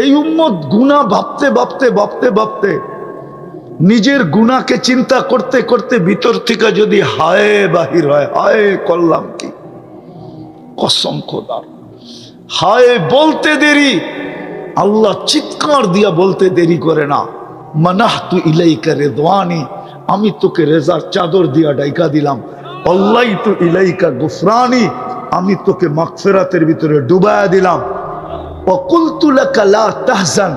এই উম্মত গুনাহ ভাবতে ভাবতে ভাবতে ভাবতে নিজের গুনাহকে চিন্তা করতে করতে ভিতর থেকে যদি হায় বাহির হয়, হায় করলাম কি, কসম খোদার, হায় বলতে দেরি, আল্লাহ চিৎকার দিয়া বলতে দেরি করে না, মানাহতু ইলাইকা রিদওয়ানি, আমি তোকে রেজার চাদর দিয়া ডাইকা দিলাম, আল্লাইতু ইলাইকা গুফরানি, আমি তোকে মাগফিরাতের ভিতরে ডুবায়া দিলাম, ওয়া কুলতু লাকা লা তাহজান,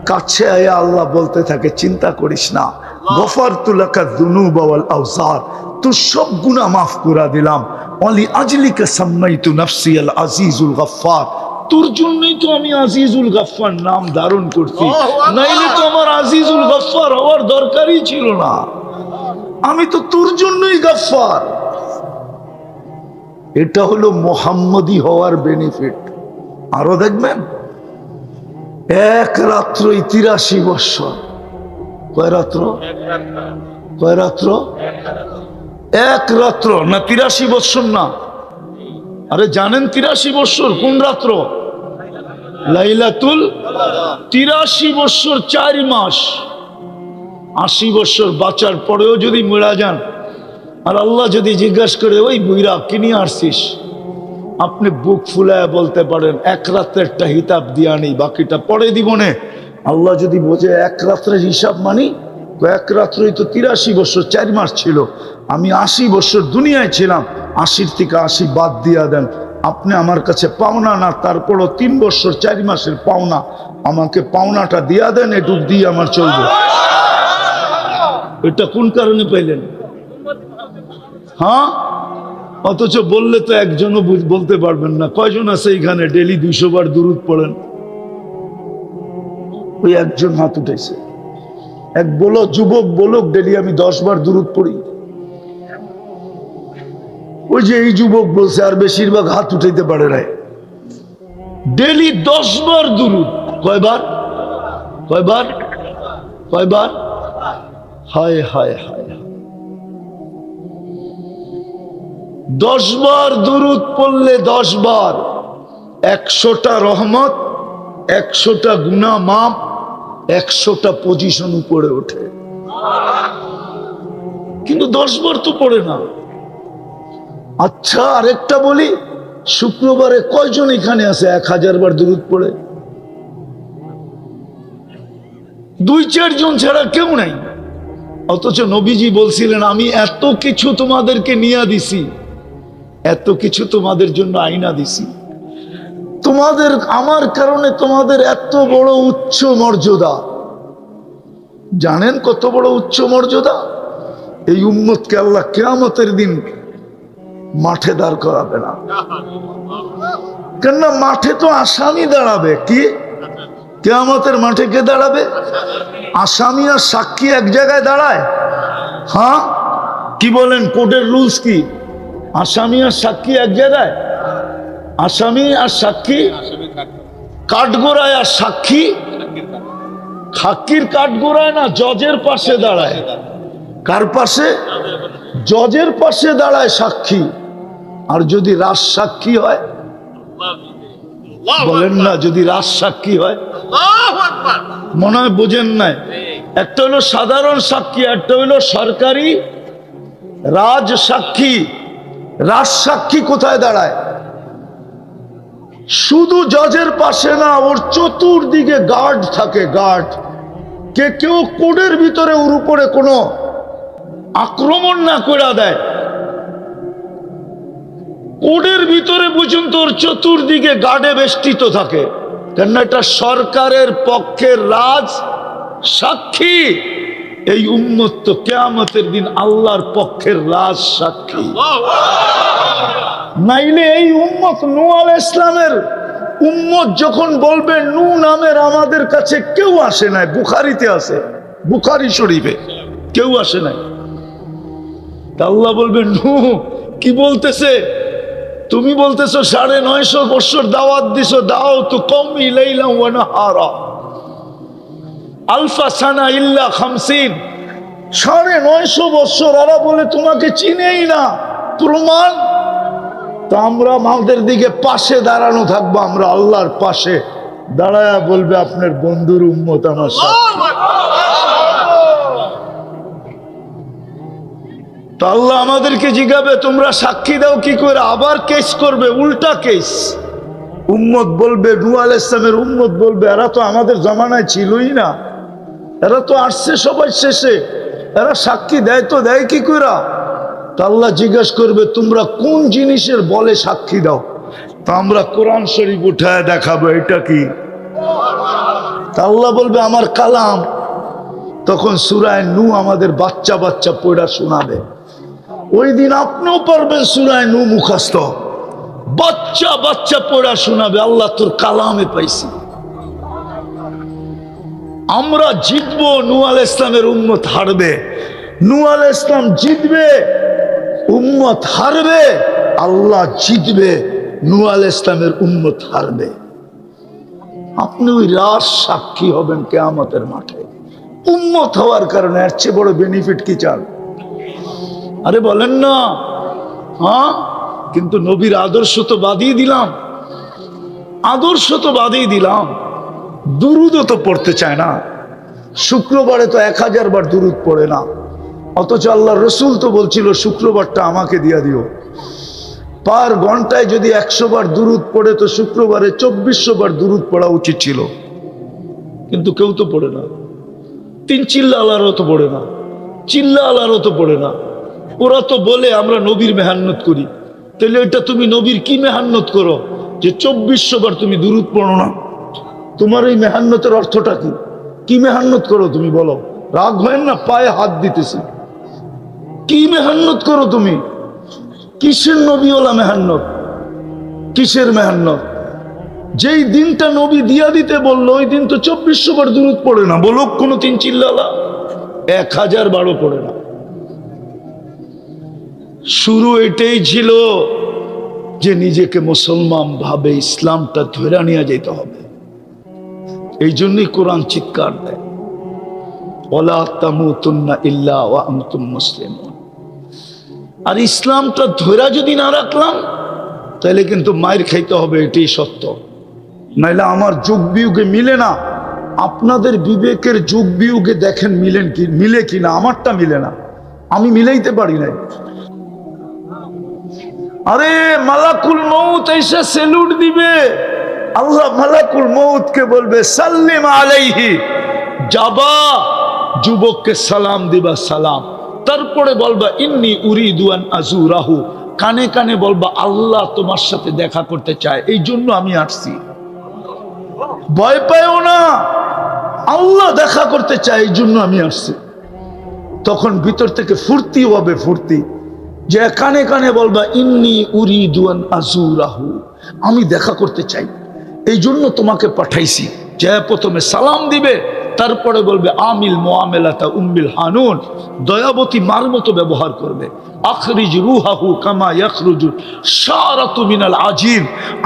কাছে আয়া আল্লাহ বলতে থাকে চিন্তা করিস না, গফারতু লাকা যুনুবা ওয়াল আওসার, তোর সব গুনাহ মাফ করে দিলাম, ওয়ালি আজলিকা সাম্মাইতু নাফসি আল আজিজুল গফফার, তোর জন্যই তো আমি আজিজুল গফফার নাম ধারণ করছি, নাইলে তো আমার আজিজুল গফফার হওয়ার দরকারই ছিল না, আমি তো তোর জন্যই গফফার। এটা হলো মুহাম্মদী হওয়ার বেনিফিট। আরো দেখবেন, এক রাত্রই 83 বৎসর। কয় রাত্র? কয় রাত্র? এক রাত্র না 83 বৎসর না। আরে জানেন 83 বৎসর কোন রাত্র? লাইলাতুল 83 বৎসর 4 মাস। 80 বৎসর বাঁচার পরেও যদি মরা যান, আর আল্লাহ যদি জিজ্ঞাসা করে ওই বুইরা কি নিয়ে আসছিস, আপনি বুক ফুলায় বলতে পারেন এক রাত্রেরটা হিসাব দিয়া নেই, বাকিটা পরে দিব নে। আল্লাহ যদি বোঝে এক রাত্রের হিসাব মানি, এক রাত্রই তো 83 বছর 4 মাস ছিল, আমি 80 বছর দুনিয়ায় ছিলাম, 80 থেকে 80 বাদ দিয়া দেন, আপনি আমার কাছে পাওনা না, তারপরও 3 বছর 4 মাসের পাওনা, আমাকে পাওনাটা দিয়া দেন, এটুক দিয়ে আমার চলবে। এটা কোন কারণে পাইলেন? হ্যাঁ, অথচ বললে তো একজনও বলতে পারবেন না। কয়জন আছে এখানে ডেলি 200 বার দুরূদ পড়েন? ওই একজন হাত উঠেছে। এক বলো যুবক বলুক ডেলি আমি 10 বার দুরূদ পড়ি। ওই যে এই যুবক বলছে, আর বেশিরভাগ হাত উঠাইতে পারে না। ডেলি 10 বার দুরূদ। কয়বার? কয়বার? কয়বার? হায় হায় হায়, 10 বার দুরূদ পড়লে 10 বার 100টা রহমত, 100টা গুনাহ মাফ, 100টা পজিশন উপরে ওঠে। কিন্তু 10 বার তো পড়ে না। আচ্ছা আরেকটা বলি, শুক্রবারে কয়জন এখানে আছে 1000 বার দুরূদ পড়ে? 2-4 জন ছাড়া কেউ নাই। অথচ নবীজি বলছিলেন আমি এত কিছু তোমাদেরকে নিয়ে দিছি, এত কিছু তোমাদের জন্য আইনা দিছি, তোমাদের আমার কারণে তোমাদের এত বড় উচ্চ মর্যাদা। জানেন কত বড় উচ্চ মর্যাদা? এই উম্মতকে আল্লাহ কিয়ামতের দিন মাঠে দাঁড় করাবে না। কেননা মাঠে তো আসামি দাঁড়াবে। কি কিয়ামতের মাঠে কে দাঁড়াবে? আসামি আর সাক্ষী এক জায়গায় দাঁড়ায়? হ্যাঁ, কি বলেন? কোর্টের রুলস কি? আসামি আর সাক্ষী এক জায়গায়? আসামি আর সাক্ষী কাঠগোড়ায়, আর সাক্ষী সাক্ষীর কাঠগোড়ায় না, জজের পাশে দাঁড়ায়। কার পাশে? জজের পাশে দাঁড়ায় সাক্ষী। আর যদি রাজ সাক্ষী হয়, বলেন না, যদি রাজ সাক্ষী হয়, মনে হয় বোঝেন নাই। একটা হলো সাধারণ সাক্ষী, একটা হলো সরকারি রাজ সাক্ষী। রাজ সাক্ষী কোথায় দাঁড়ায়? শুধু জজের পাশে না, ওর চতুর্দিকে গার্ড থাকে। গার্ড কে কেউ কোর্টের ভিতরে ওর উপরে কোনো আক্রমণ না করে দেয়, কোর্টের ভিতরে পর্যন্ত ওর চতুর্দিকে গার্ডে বেষ্টিত থাকে। কেন? এটা সরকারের পক্ষের রাজ সাক্ষী। এই উম্মত তো কিয়ামতের দিন আল্লাহর পক্ষের রাজ সাক্ষী। নাইলে এই উম্মত নূহ আলাইহিস সালামের উম্মত যখন বলবে নূহ নামের আমাদের কাছে কেউ আসে নাই, বুখারীতে আছে, বুখারী শরীফে কেউ আসে নাই, আল্লাহ বলবে নূহ কি বলতেছে? তুমি বলতেছো 950 বছর দাওয়াত দিছো, দাও তো কওমি লাইলা ওয়া নাহারা আলফা সানা ইল্লা 50, 950 বছর। ওরা বলে তোমাকে চিনেই না। প্রমাণ? তো আমরা আমাদের দিকে পাশে দাঁড়ানো থাকবো, আমরা আল্লাহর পাশে দাঁড়ায়া বলবে আপনার বন্ধুর উম্মত আমার সাথে। তো আল্লাহ আমাদেরকে জিজ্ঞাবে তোমরা সাক্ষী দাও কি করে, আবার কেস করবে, উল্টা কেস। উম্মত বলবে, নূহ আলাইহিস সালামের উম্মত বলবে এরা তো আমাদের জামানায় ছিলই না, এরা তো আসছে সবাই শেষে, এরা সাক্ষী দেয় তো দেয় কি করে? তা আল্লাহ জিজ্ঞাসা করবে তোমরা কোন জিনিসের বলে সাক্ষী দাও? তা আমরা কোরআন শরীফ উঠায় দেখাবো এটা কি। তা আল্লাহ বলবে আমার কালাম। তখন সূরা নূহ আমাদের বাচ্চা বাচ্চা পড়া শোনাবে। ওই দিন আপনিও পারবেন সূরা নূহ মুখস্থ, বাচ্চা বাচ্চা পড়া শোনাবে, আল্লাহ তোর কালামে পাইছি। আমরা জিতবো, নূহ আলাইহিস সালামের উম্মত হারবে। নূহ আলাইহিস সালাম জিতবে, উম্মত হারবে। আল্লাহ জিতবে, নূহ আলাইহিস সালামের উম্মত হারবে। আপনি ওই রাস সাক্ষী হবেন কিয়ামতের মাঠে। উম্মত হওয়ার কারণে এর চেয়ে বড় বেনিফিট কি চান? আরে বলেন না। হ্যাঁ, কিন্তু নবীর আদর্শ তো বাদিয়ে দিলাম, আদর্শ তো বাদিয়ে দিলাম, দুরুদও তো পড়তে চায় না। শুক্রবারে তো 1000 বার দুরুদ পড়ে না, অথচ আল্লাহ রসুল তো বলছিল শুক্রবারটা আমাকে দিয়া দিও। পার ঘন্টায় যদি 100 বার দুরুদ পড়ে তো শুক্রবারে 2400 বার দুরুদ পড়া উচিত ছিল, কিন্তু কেউ তো পড়ে না। 3 চিল্লা আল্লাহরও তো পড়ে না, চিল্লা আল্লাহরও তো পড়ে না। ওরা তো বলে আমরা নবীর মেহান্নত করি, তাহলে এটা তুমি নবীর কি মেহান্নত করো যে 2400 বার তুমি দুরুদ পড়ো না? তোমার এই মেহান্নতের অর্থটা কি? কি মেহান্নত করো তুমি বলো? রাগ হয় না, পায়ে হাত দিতেছি। কি মেহান্নত করো তুমি? কিসের নবীওয়ালা মেহান্নত? কিসের মেহান্নত? যেই দিনটা নবী দিয়া দিতে বললো ওই দিন তো 2400 বার দুরুদ পড়ে না, বলো কোনো 3 চিল্লালা 1000 বারও পড়ে না। শুরু এটাই ছিল যে নিজেকে মুসলমান ভাবে ইসলামটা ধরে নিয়ে যেতে হবে। এই জন্যই কোরআন চিৎকার দেয়, ওয়ালা তামুতুন্না ইল্লা ওয়া আনতুম মুসলিমুন। আর ইসলামটা ধরে যদি না রাখলাম তাহলে কিন্তু মায়ের খাইতে হবে, এটাই সত্য। নাইলে আমার যুগ বিয়োগে মিলে না। আপনাদের বিবেকের যুগ বিয়োগে দেখেন মিলে কিনা। আমারটা মিলে না, আমি মিলাইতে পারি নাই। আরে মালাকুল মউত এসে সেলুট দিবে, আল্লাহ মালাকুল মউতকে বলবে সাল্লিম আলাইহি, যাবা যুবককে সালাম দিবা সালাম। তারপরে বলবা ইন্নী উরিদু আন আযুরাহু, কানে কানে বলবা আল্লাহ তোমার সাথে দেখা করতে চায়, এই জন্য আমি আসছি। ভয় পাইও না, আল্লাহ দেখা করতে চায়, এই জন্য আমি আসছি। তখন ভিতর থেকে ফুর্তি হবে, ফুর্তি যে কানে কানে বলবা ইন্নী উরিদু আন আযুরাহু, আমি দেখা করতে চাই, এই জন্য তোমাকে পাঠাইছি। যে প্রথমে সালাম দিবে, তারপরে বলবে আমিল মুআমেলাতা উম্মিল হানুন, দয়াবতী মার মতো ব্যবহার করবে। আখরিজ রুহাহু কামা ইয়াখরুজু শারাতু মিনাল আজির,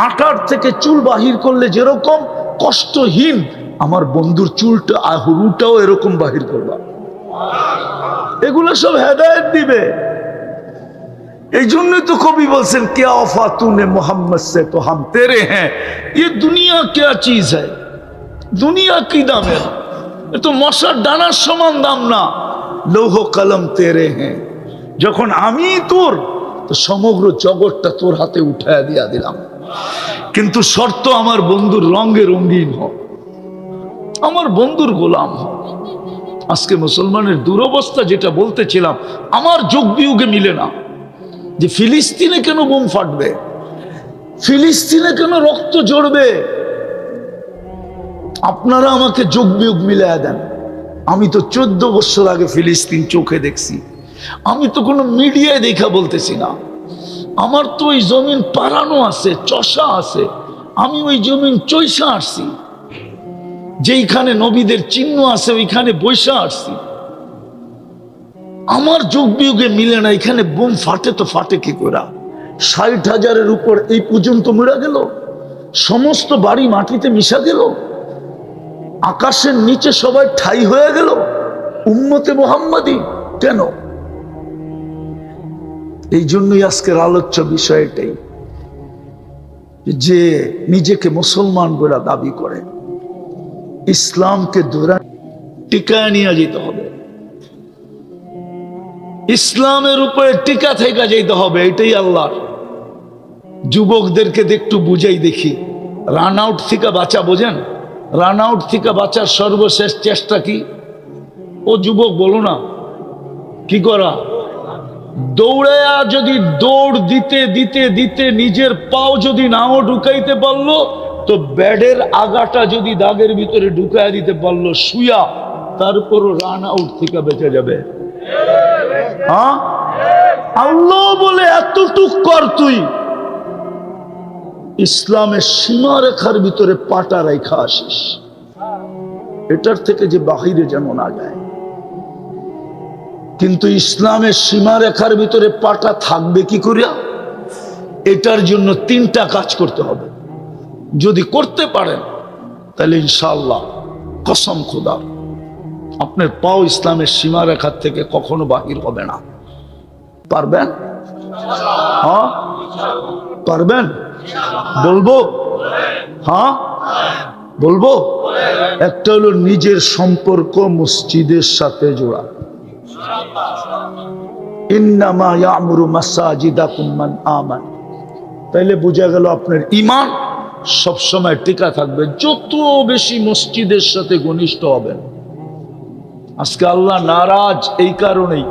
আটার থেকে চুল বাহির করলে যেরকম কষ্টহীন, আমার বন্ধুর চুলটা রুটাও এরকম বাহির করবা। এগুলো সব হেদায়েত দিবে। এই জন্যই তো কবি বলছেন क्या वफा तूने मोहम्मद से तो हम तेरे हैं, ये दुनिया क्या चीज है, दुनिया की दाम है, ये तो মশার ডানার সমান দাম না। লৌহ কলম তেরে হ্যাঁ, যখন আমি তোর, তো সমগ্র জগৎটা তোর হাতে উঠায় দিয়া দিলাম। কিন্তু শর্ত আমার বন্ধুর রঙে রঙিন হোক, আমার বন্ধুর গোলাম হোক। আজকে মুসলমানের দুরবস্থা যেটা বলতেছিলাম, আমার যোগ বিয়োগে মিলে না। যে ফিলিস্তিনে কেন বোম ফাটবে, ফিলিস্তিনে কেন রক্ত ঝরবে? আপনারা আমাকে যোগ বিয়োগ মিলাইয়া দেন। আমি তো 14 বছর আগে ফিলিস্তিন চোখে দেখছি, আমি তো কোনো মিডিয়ায় দেখা বলতেছি না। আমার তো ওই জমিন পারানো আছে, চষা আছে, আমি ওই জমিন চৈষা আসছি। যেইখানে নবীদের চিহ্ন আছে ওইখানে বৈশা আসছি। আমার যোগ বিয়োগে মিলে না। এখানে বোম ফাটে তো ফাটে কি করে? 60,000-এর উপর এই পর্যন্ত মরে গেল, সমস্ত বাড়ি মাটিতে মিশা গেল, আকাশের নিচে সবাই ঠাই হয়ে গেল। উম্মতে মুহাম্মাদি কেন? এই জন্যই আজকের আলোচ্য বিষয় এটাই, যে নিজেকে মুসলমান বলে দাবি করে ইসলামকে ধরে টিকায় নিয়ে যেতে হবে, ইসলামের উপরে টিকা থেকে যেতে হবে। এটাই আল্লাহর। যুবকদেরকে একটু বুঝাই দেখি, রান আউট থেকে বাঁচা, বোঝেন? রান আউট থেকে বাঁচার সর্বশেষ চেষ্টা কি? ও যুবক বলো না, কি করা? দৌড়ায়া যদি দৌড় দিতে দিতে দিতে নিজের পাও যদি নাও ঢুকাইতে পারলো, তো ব্যাডের আগাটা যদি দাগের ভিতরে ঢুকাইয়া দিতে পারলো শুয়া, তারপরও রান আউট থেকে বেঁচে যাবে। হ্যাঁ, আল্লাহ বলে এতটুক কর, তুই ইসলামের সীমারেখার ভিতরে পাটা রেখা আসিস, এটার থেকে যে বাহিরে যেন না যায়। কিন্তু ইসলামের সীমারেখার ভিতরে পাটা থাকবে কি করিয়া? এটার জন্য তিনটা কাজ করতে হবে। যদি করতে পারেন তাহলে ইনশাআল্লাহ, কসম খোদা, আপনার পাও ইসলামের সীমারেখার থেকে কখনো বাহির হবে না। পারবেন? হ্যাঁ পারবেন? বলবো? হ্যাঁ বলবো। একটা হলো নিজের সম্পর্ক মসজিদের সাথে জোড়া। ইন্নামা ইয়ামুরু মাসাজিদাকুম মান আমান। তাইলে বোঝা গেল আপনার ঈমান সবসময় টিকা থাকবে যত বেশি মসজিদের সাথে ঘনিষ্ঠ হবেন। আজকে আল্লাহ নারাজ এই কারণেই,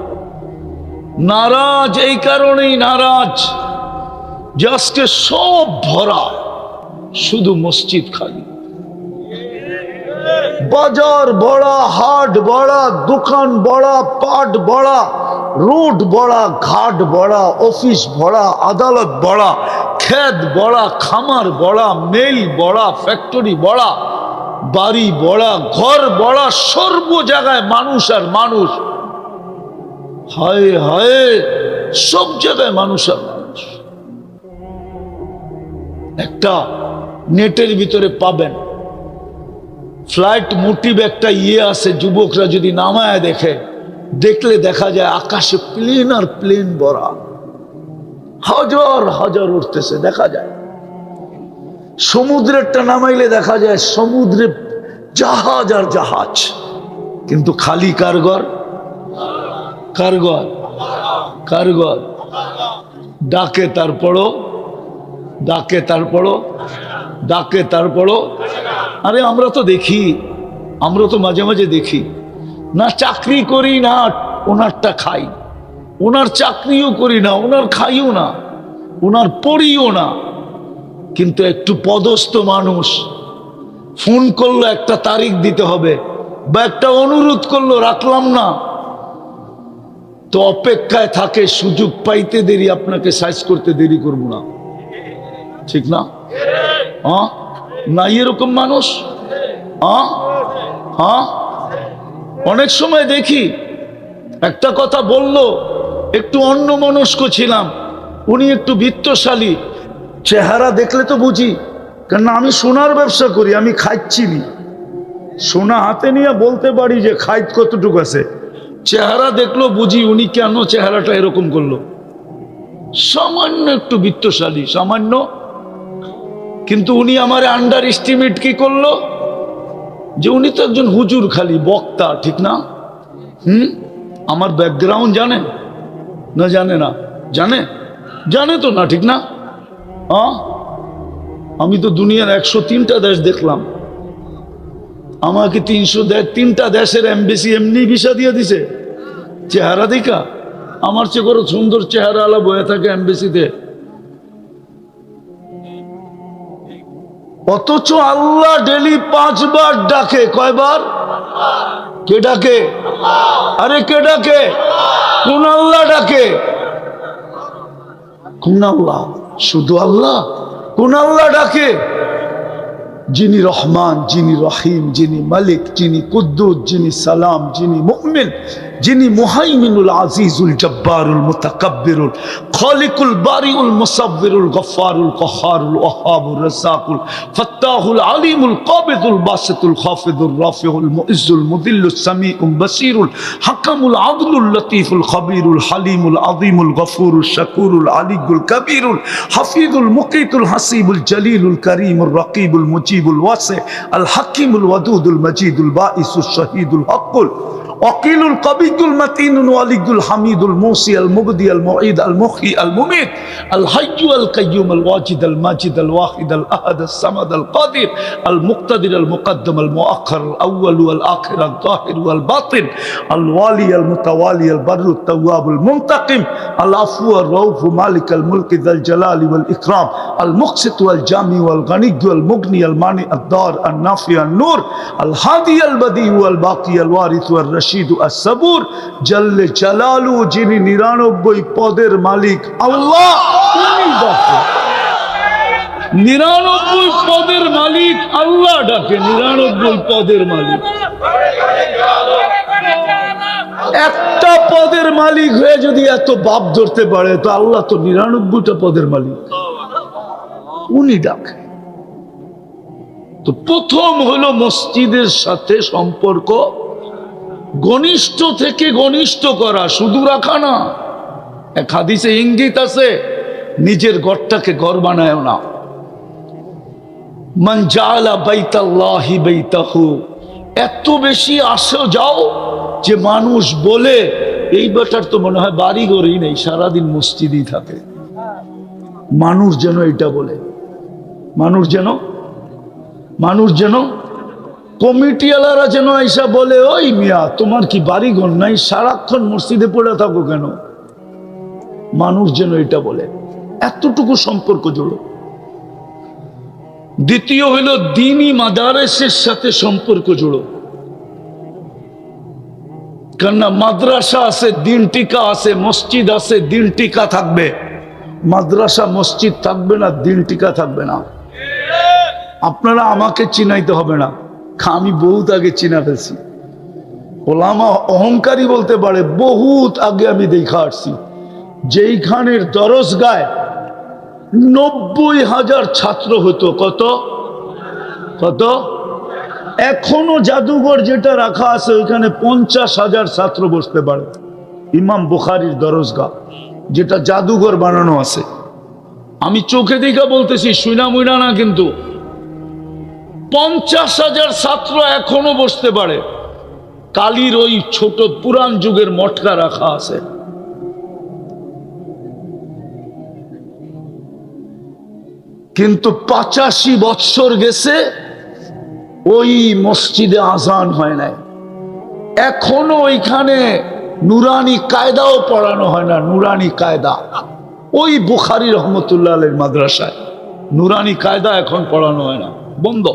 নারাজ এই কারণেই নারাজ যে আজকে সব ভরা, শুধু মসজিদ খালি। বাজার বড়া, হাট বড়া, দোকান বড়া, পাট বড়া, রোড বড়া, ঘাট বড়া, অফিস বড়া, আদালত বড়া, ক্ষেত বড়া, খামার বড়া, মেল বড়া, ফ্যাক্টরি বড়া, বাড়ি বড়া, ঘর বড়া, সর্ব জায়গায় মানুষ আর মানুষ। হায় হায়, সব জায়গায় মানুষ আর মানুষ। একটা নেটের ভিতরে পাবেন ফ্লাইট মোটিভ একটা আছে, যুবকরা যদি নামায় দেখে, দেখলে দেখা যায় আকাশে প্লেন আর প্লেন ভরা, হাজার হাজার উঠতেছে দেখা যায়। সমুদ্রেরটা নামাইলে দেখা যায় সমুদ্রে জাহাজ আর জাহাজ, কিন্তু খালি কারগর, কারগর, কারগর। ডাকে তারপরও, ডাকে তারপরও, ডাকে তারপরও। আরে আমরা তো দেখি, আমরা তো মাঝে মাঝে দেখি না, চাকরি করি না, ওনারটা খাই, ওনার চাকরিও করি না, ওনার খাইও না, ওনার পড়িও না, কিন্তু একটু পদস্থ মানুষ ফোন করলো একটা তারিখ দিতে হবে, বা একটা অনুরোধ করলো রাখলাম না, তো অপেক্ষায় থাকে, সুযোগ পাইতে দেরি, আপনাকে সাইজ করতে দেরি করবো না, ঠিক না? হ্যাঁ না, এরকম মানুষ। হ্যাঁ হ্যাঁ, অনেক সময় দেখি একটা কথা বললো, একটু অন্যমনস্ক ছিলাম, উনি একটু বিত্তশালী, চেহারা দেখলে তো বুঝি, কেননা আমি সোনার ব্যবসা করি, আমি খাইছি নি, সোনা হাতে নিয়ে বলতে পারি যে খাইত কতটুকু আছে। চেহারা দেখলো বুঝি উনি কেন চেহারাটা এরকম করলো, সামান্য একটু বিত্তশালী, সামান্য। কিন্তু উনি আমার আন্ডার এস্টিমেট কি করলো, যে উনি তো একজন হুজুর, খালি বক্তা, ঠিক না? আমার ব্যাকগ্রাউন্ড জানে না? জানে না? জানে, জানে তো না, ঠিক না? হ্যাঁ, আমি তো দুনিয়ার 103টা দেশ দেখলাম, আমাকে 303টা দেশের এমবেসি এমনি ভিসা দিয়ে দিছে চেহারা দেখা। আমার চেয়ে বড় সুন্দর চেহারা আলা বয়ে থাকে এমবেসিতে, অথচ আল্লাহ ডেলি 5 বার ডাকে। কয়বার? কে ডাকে? আরে কে ডাকে? কোন আল্লাহ ডাকে? কোন আল্লাহ? শুধু আল্লাহ? কোন আল্লাহ ডাকে? যিনি রহমান, যিনি রহিম, যিনি মালিক, যিনি কুদ্দুস, যিনি সালাম, যিনি মুমিন, যিনি মুহাইমিনুল আজিজুল জব্বারুল মুতাকাব্বিরুল খালিকুল বারিউল মুসাব্বিরুল গফফারুল কহারুল ওয়াহাবুর রাজ্জাকুল ফাত্তাহুল আলিমুল কাবিদুল বাসিতুল খাফিদুর রাফিউল মুইজ্জুল মুদিল্লুস সামিউল বাসিরুল হাকামুল আদলুল লতীফুল খবীরুল হালিমুল আযীমুল গফুরুল শাকুরুল আলিয়ুল কবীরুল হাফিজুল মুকিতুল হাসিবুল জলিলুল করিমুর রকিবুল মুজিব মুজিবুল ওয়াসি আল হাকিমুল ওয়াদুদুল মাজিদুল বাঈসুশ শাহীদুল হকুল ওয়াকিলুল কবিয়ুল মাতিনুল ওয়ালিয়ুল হামিদুল মুসি আল মুবদি আল মুঈদ আল মুহয়ি আল মুমিত আল হাইয়্যু আল কাইয়্যুম আল ওয়াজিদ আল মাজিদ আল ওয়াহিদ আল আহাদ আস সামাদ আল কাদির আল মুক্তাদির আল মুকদ্দম আল মুআখ্খার আল আউয়াল ওয়াল আখির আল যাহির ওয়াল বাতিন আল ওয়ালি আল মুতাওয়ালি আল বাররু আত তাওয়াবুল মুনতাকিম আল আফু আর রাউফ মালিক আল মুলক যাল জালালি ওয়াল ইকরাম আল মুকসিত ওয়াল জামি ওয়াল গনি ওয়াল মুগনি আল মানি আদ দার আন নাফি আন নূর আল হাদি আল বদি ওয়াল বাকি আল ওয়ারিস ওয়াল রশিদ আস সাবুর জাল্লে জালালু, যিনি 99 পদের মালিক আল্লাহ, তিনি ডাকে 99 পদের মালিক আল্লাহ ডাকে 99 পদের মালিক। একটা পদের মালিক হয়ে যদি এত বাপ ধরতে পারে তো আল্লাহ তো 99টা পদের মালিক, উনি ডাকে। তো প্রথম হলো মসজিদের সাথে সম্পর্ক ঘনিষ্ঠ থেকে ঘনিষ্ঠ করা, শুধু রাখা না। এক হাদিসে ইঙ্গিত আছে, নিজের ঘরটাকে ঘর বানায় না। মান জাআলা বাইতাল্লাহি বাইতাহু, এত বেশি আসো যাও যে মানুষ বলে এই বেটার তো মনে হয় বাড়ি ঘরই নেই, সারাদিন মসজিদই থাকে। মানুষ যেন এটা বলে, মানুষ যেন কমিটিওয়ালারা যেন আইসা বলে, ওই মিয়া তোমার কি বাড়ি ঘর নাই, সারাক্ষণ মসজিদে পড়ে থাকো কেন? মানুষ যেন এটা বলে, এতটুকু সম্পর্ক জোড়ো। দ্বিতীয় হলো দ্বীনি মাদারেসের সাথে সম্পর্ক জোড়ো। কেননা মাদ্রাসা আছে, দিন টিকা আছে, মসজিদ আছে, দিন টিকা থাকবে। মাদ্রাসা মসজিদ থাকবে না, দিন টিকা থাকবে না। আপনারা আমাকে চিনাইতে হবে না, আমি বহুত আগে চিনা ফেলছি। ওলামা অহংকারী বলতে পারে, বহুত আগে আমি দেখা আসছি। যেইখানের দরজগায় 90,000 ছাত্র হতো, কত এখনো জাদুঘর যেটা রাখা আছে ওইখানে 50,000 ছাত্র বসতে পারে। ইমাম বুখারীর দরজগাহ যেটা জাদুঘর বানানো আছে, আমি চোখে দেখা বলতেছি, শুনা মুইনা না, কিন্তু 50,000 ছাত্র এখনো বসতে পারে। কালীর ওই ছোট পুরান যুগের মটকা রাখা আছে। কিন্তু 85 বৎসর গেছে, ওই মসজিদে আজান হয় নাই। এখনো ওইখানে নুরানি কায়দাও পড়ানো হয় না। নুরানি কায়দা ওই বুখারী রহমতুল্লাহ আলাইহির মাদ্রাসায় নুরানি কায়দা এখন পড়ানো হয় না, বন্ধ।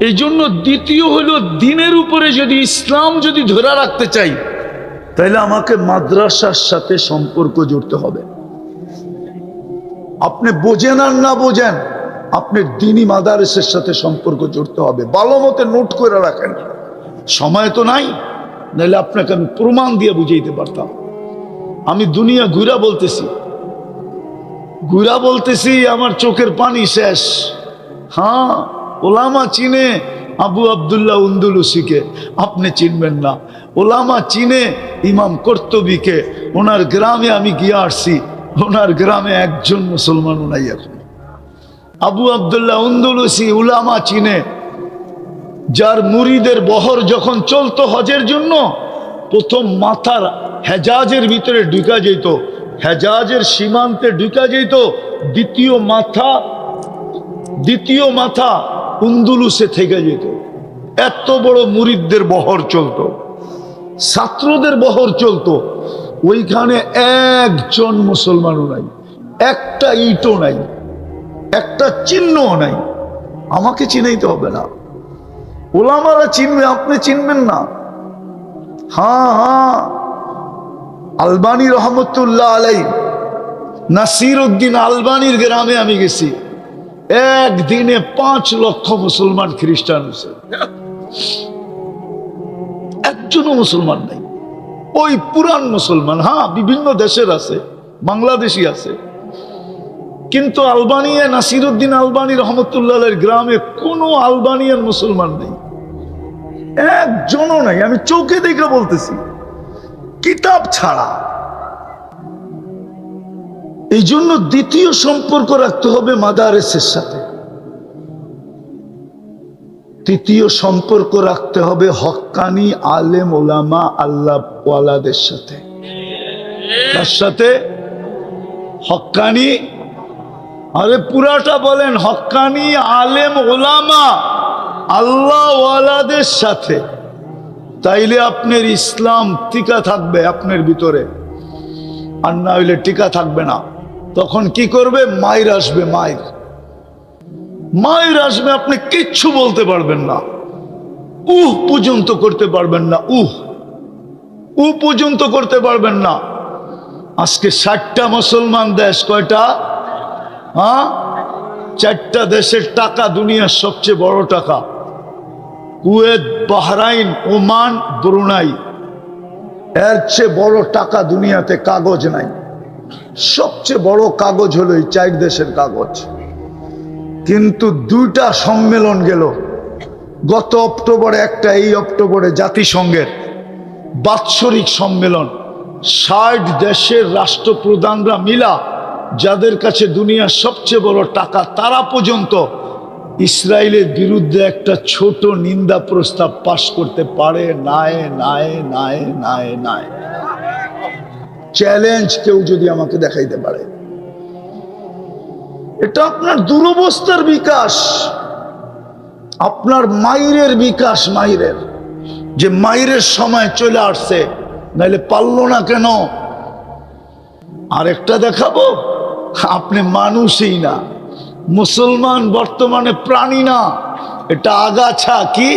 এই জন্য দ্বিতীয় হলো দিনের উপরে যদি ইসলাম যদি ধরে রাখতে চাই, তাহলে আমাকে মাদ্রাসার সাথে সম্পর্ক জুড়তে হবে। আপনি বোঝেন আর না বোঝেন, আপনি দ্বীনি মাদারেসের সাথে সম্পর্ক জুড়তে হবে। ভালো মতে নোট করে রাখেন, সময় তো নাই, নাহলে আপনাকে আমি প্রমাণ দিয়ে বুঝাইতে পারতাম। আমি দুনিয়া ঘুরা বলতেছি, আমার চোখের পানি শেষ। হ্যাঁ, ওলামা চিনে আবু আব্দুল্লাহ উন্দুলুসিকে, আপনি চিনবেন না। ওলামা চিনে ইমাম কর্তুবীকে, ওনার গ্রামে আমি গিয়ে আসছি, ওনার গ্রামে একজন মুসলমানও নাই এখন। আবু আব্দুল্লাহ উন্দুলুসি উলামা চিনে, যার মুরিদের বহর যখন চলতো হজের জন্য, প্রথম মাথার হেজাজের ভিতরে ঢুকা যেত, হেজাজের সীমান্তে ঢুকা যেত, দ্বিতীয় মাথা উন্দুলুসে থেকে যেত। এত বড় মুরিদদের বহর চলতো, ছাত্রদের বহর চলতো। ওইখানে একজন মুসলমানও নাই, একটা ইটও নাই, একটা চিহ্নও নাই। আমাকে চিনাইতে হবে না, ওলামারা চিনবে, আপনি চিনবেন না। হ্যাঁ, আলবানী রহমতুল্লাহ আলাই, নাসির উদ্দিন আলবানীর গ্রামে আমি গেছি। একদিনে 5 লক্ষ মুসলমান খ্রিস্টান হয়েছে, একজনও মুসলমান নাই। ওই পুরান মুসলমান, হ্যাঁ বিভিন্ন দেশের আছে, বাংলাদেশি আছে, কিন্তু আলবানিয়া নাসির উদ্দিন আলবানী রহমতুল্লাহ গ্রামে কোনো আলবানিয়ান মুসলমান নেই, একজনও নাই। আমি চোখে দেখে বলতেছি, কিতাব ছাড়া। এই জন্য দ্বিতীয় সম্পর্ক রাখতে হবে মাদারেসের সাথে, তৃতীয় সম্পর্ক রাখতে হবে হক্কানি আলেম ওলামা আল্লাহ ওয়ালাদের সাথে। তার সাথে হক্কানি, আরে পুরাটা বলেন, হক্কানি আলেম ওলামা আল্লাহ ওয়ালাদের সাথে। তাইলে আপনার ইসলাম টিকা থাকবে আপনার ভিতরে, আর না হইলে টিকা থাকবে না। তখন কি করবে? মায়ের আসবে, মায়ের আসবে, আপনি কিচ্ছু বলতে পারবেন না, পর্যন্ত করতে পারবেন না, পর্যন্ত করতে পারবেন না। আজকে 60টা মুসলমান দেশ, কয়টা? 4টা দেশের টাকা দুনিয়ার সবচেয়ে বড় টাকা, কুয়েত, বাহরাইন, ওমান, ব্রুনাই। এর চেয়ে বড় টাকা দুনিয়াতে কাগজ নাই। সবচেয়ে বড় কাগজ হলো এই 4 দেশের কাগজ। কিন্তু 2টা সম্মেলন গেল, গত অক্টোবরে একটা, এই অক্টোবরে জাতিসংঘের বাৎসরিক সম্মেলন। 60 দেশের রাষ্ট্রপ্রধানরা মিলা, যাদের কাছে দুনিয়ার সবচেয়ে বড় টাকা, তারা পর্যন্ত ইসরায়েলের বিরুদ্ধে একটা ছোট নিন্দা প্রস্তাব পাশ করতে পারে নাই। চ্যালেঞ্জ কেউ যদি আমাকে দেখাইতে পারে। এটা আপনার দুরবস্থার বিকাশ, আপনার মাইরের বিকাশ, মাইরের যে মাইরের সময় চলে আসছে, নাইলে পারলো না কেন? আরেকটা দেখাবো, আপনি মানুষই না, মুসলমান বর্তমানে প্রাণী না, এটা আগাছা। কি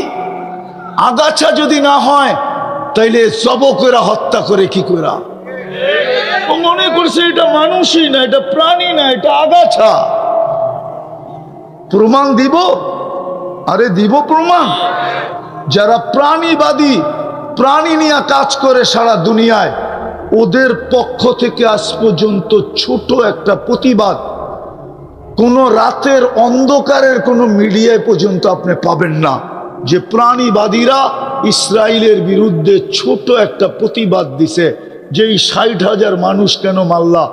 আগাছা যদি না হয় তাইলে জবকেরা হত্যা করে কি করে? ও মনে করছে এটা মানুষই না, এটা প্রাণী না, এটা আগাছা। প্রমাণ দিব? আরে দিব প্রমাণ। যারা প্রাণীবাদী, প্রাণী নিয়ে কাজ করে সারা দুনিয়ায়, ওদের পক্ষ থেকে আজ পর্যন্ত ছোট একটা প্রতিবাদ কোন রাতের অন্ধকারের কোন মিডিয়ায় পর্যন্ত আপনি পাবেন না যে প্রাণীবাদীরা ইসরায়েলের বিরুদ্ধে ছোট একটা প্রতিবাদ দিছে যে এই 60,000 মানুষ কেন মারলা?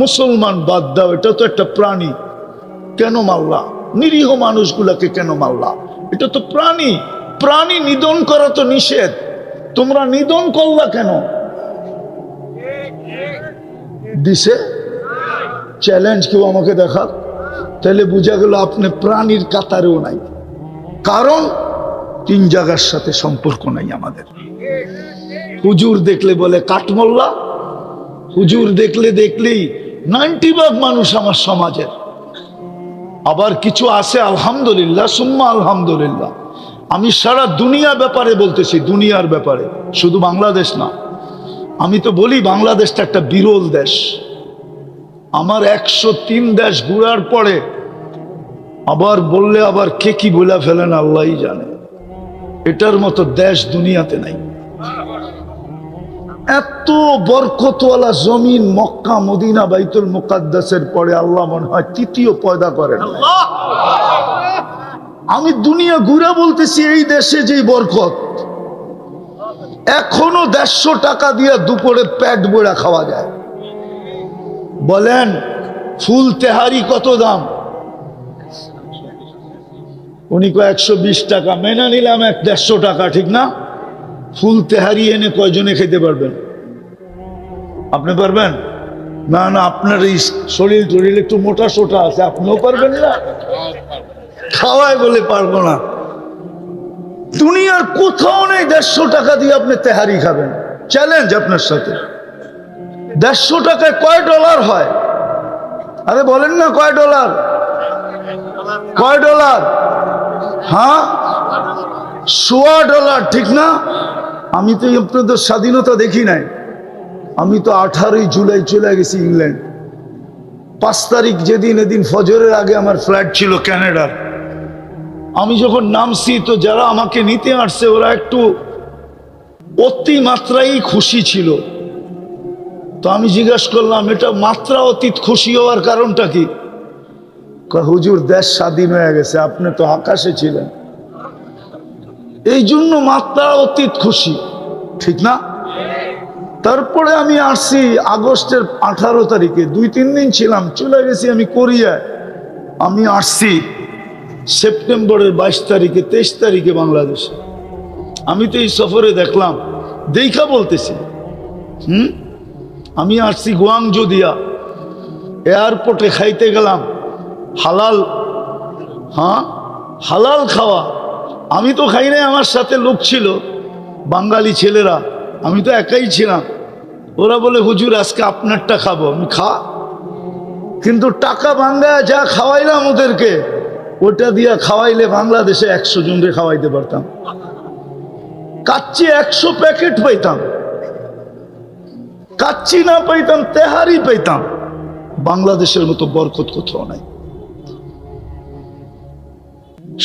মুসলমান বাদ দাও, এটা তো একটা প্রাণী, কেন মারলা? নিরীহ মানুষগুলাকে কেন মারলা? এটা তো প্রাণী, প্রাণী নিধন করা তো নিষেধ, তোমরা নিধন করলা কেন? দিছে চ্যালেঞ্জ, কেউ আমাকে দেখা, তাহলে বুঝা গেল আপনি প্রাণীর কাতারেও নাই। কারণ 3 জায়গার সাথে সম্পর্ক নাই আমাদের। হুজুর দেখলে বলে কাঠমোল্লা, হুজুর দেখলেই 90% মানুষ আমার সমাজের। আবার কিছু আছে আলহামদুলিল্লাহ, সুম্মা আলহামদুলিল্লাহ। আমি সারা দুনিয়া ব্যাপারে বলতেছি, দুনিয়ার ব্যাপারে, শুধু বাংলাদেশ না। আমি তো বলি বাংলাদেশটা একটা বিরল দেশ। আমার 103 দেশ ঘুরার পরে আবার বললে আবার কে কি বলে ফেলেন আল্লাহই জানে। এটার মতো দেশ দুনিয়াতে নাই। এত বরকতওয়ালা জমিন মক্কা, মদিনা, বাইতুল মুকাদ্দাসের পরে আল্লাহ মনে হয় তৃতীয় পয়দা করেন। আমি দুনিয়া ঘুরে বলতেছি, এই দেশে যে বরকত, এখনো 150 টাকা দিয়ে দুপুরে পেট ভরে খাওয়া যায়। বলেন ফুল তেহারি কত দাম? উনি কয় 120 টাকা, মেনে নিলাম 150 টাকা, ঠিক না? ফুল তেহারি এনে কয়জনে খেতে পারবেন? আপনি পারবেন না? না, আপনার এই শরীর টরিল একটু মোটা সোটা আছে, আপনিও পারবেন না? খাওয়ায় বলে পারবো না। দুনিয়ার কোথাও নেই 150 টাকা দিয়ে আপনি তেহারি খাবেন। চ্যালেঞ্জ আপনার সাথে। 150 টাকায় কয় ডলার হয়? আরে বলেন না, কয় ডলার? কয় ডলার? হ্যাঁ, $100, ঠিক না? আমি তো আপনাদের স্বাধীনতা দেখি নাই। আমি তো 18 জুলাই চলে গেছি ইংল্যান্ড। 5 তারিখ যেদিন, এদিন ফজরের আগে আমার ফ্লাইট ছিল ক্যানাডার। আমি যখন নামছি তো যারা আমাকে নিতে আসছে ওরা একটু অতিমাত্রাই খুশি ছিল। তো আমি জিজ্ঞাসা করলাম, এটা মাত্রা অতীত খুশি হওয়ার কারণটা কি? হুজুর দেশ স্বাধীন হয়ে গেছে, আপনি তো আকাশে ছিলেন, এই জন্য মাত্রা অতীত খুশি, ঠিক না? তারপরে আমি আসছি আগস্টের 18 তারিখে, 2-3 দিন ছিলাম, চলে গেছি আমি কোরিয়ায়। আমি আসছি সেপ্টেম্বরের 22 তারিখে, 23 তারিখে বাংলাদেশে। আমি তো এই সফরে দেখলাম, দেখা বলতেছি। আমি আসছি গুয়াংজো দিয়া, এয়ারপোর্টে খাইতে গেলাম হালাল, হালাল খাওয়া। আমি তো খাই নাই, আমার সাথে লোক ছিল বাঙালি ছেলেরা, আমি তো একাই ছিলাম। ওরা বলে হুজুর আজকে আপনারটা খাবো। আমি খা, কিন্তু টাকা বাঙ্গায় যা খাওয়াইলাম ওদেরকে, ওটা দিয়া খাওয়াইলে বাংলাদেশে 100 জনকে খাওয়াইতে পারতাম। কাচ্চি 100 প্যাকেট পাইতাম, কাচ্চি না পাইতাম তেহারি পাইতাম। বাংলাদেশের মতো বরকত কোথাও নাই,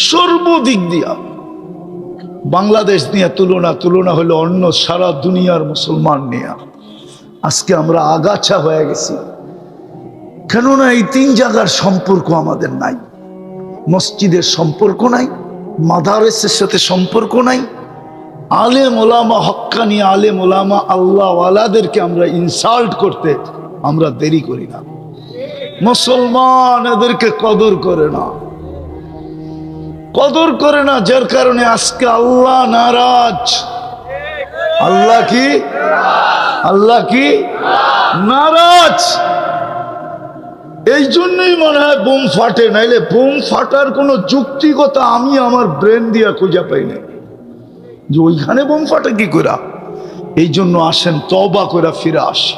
সর্বদিক দিয়া বাংলাদেশ নিয়ে তুলনা হলো অন্য সারা দুনিয়ার মুসলমান নিয়ে। আজকে আমরা আগাছা হয়ে গেছি, কেননা এই 3 জায়গার সম্পর্ক আমাদের নাই। মসজিদের সম্পর্ক নাই, মাদারেসের সাথে সম্পর্ক নাই। আলেম ওলামা, হক্কানি আলেম ওলামা আল্লাহ ওয়ালাদেরকে আমরা ইনসাল্ট করতে আমরা দেরি করি না। মুসলমান এদেরকে কদর করে না, কদর করে না, যার কারণে আজকে আল্লাহ নারাজ। আল্লাহ কি? আল্লাহ কি নারাজ? এই জন্যই মনে হয় বোম ফাটে, নাইলে বোম ফাটার কোনো যুক্তিগত আমি আমার ব্রেন দিয়া খুঁজে পাই না যে ওইখানে বোম ফাটে কি করে। এই জন্য আসেন তওবা করে ফিরে আসি।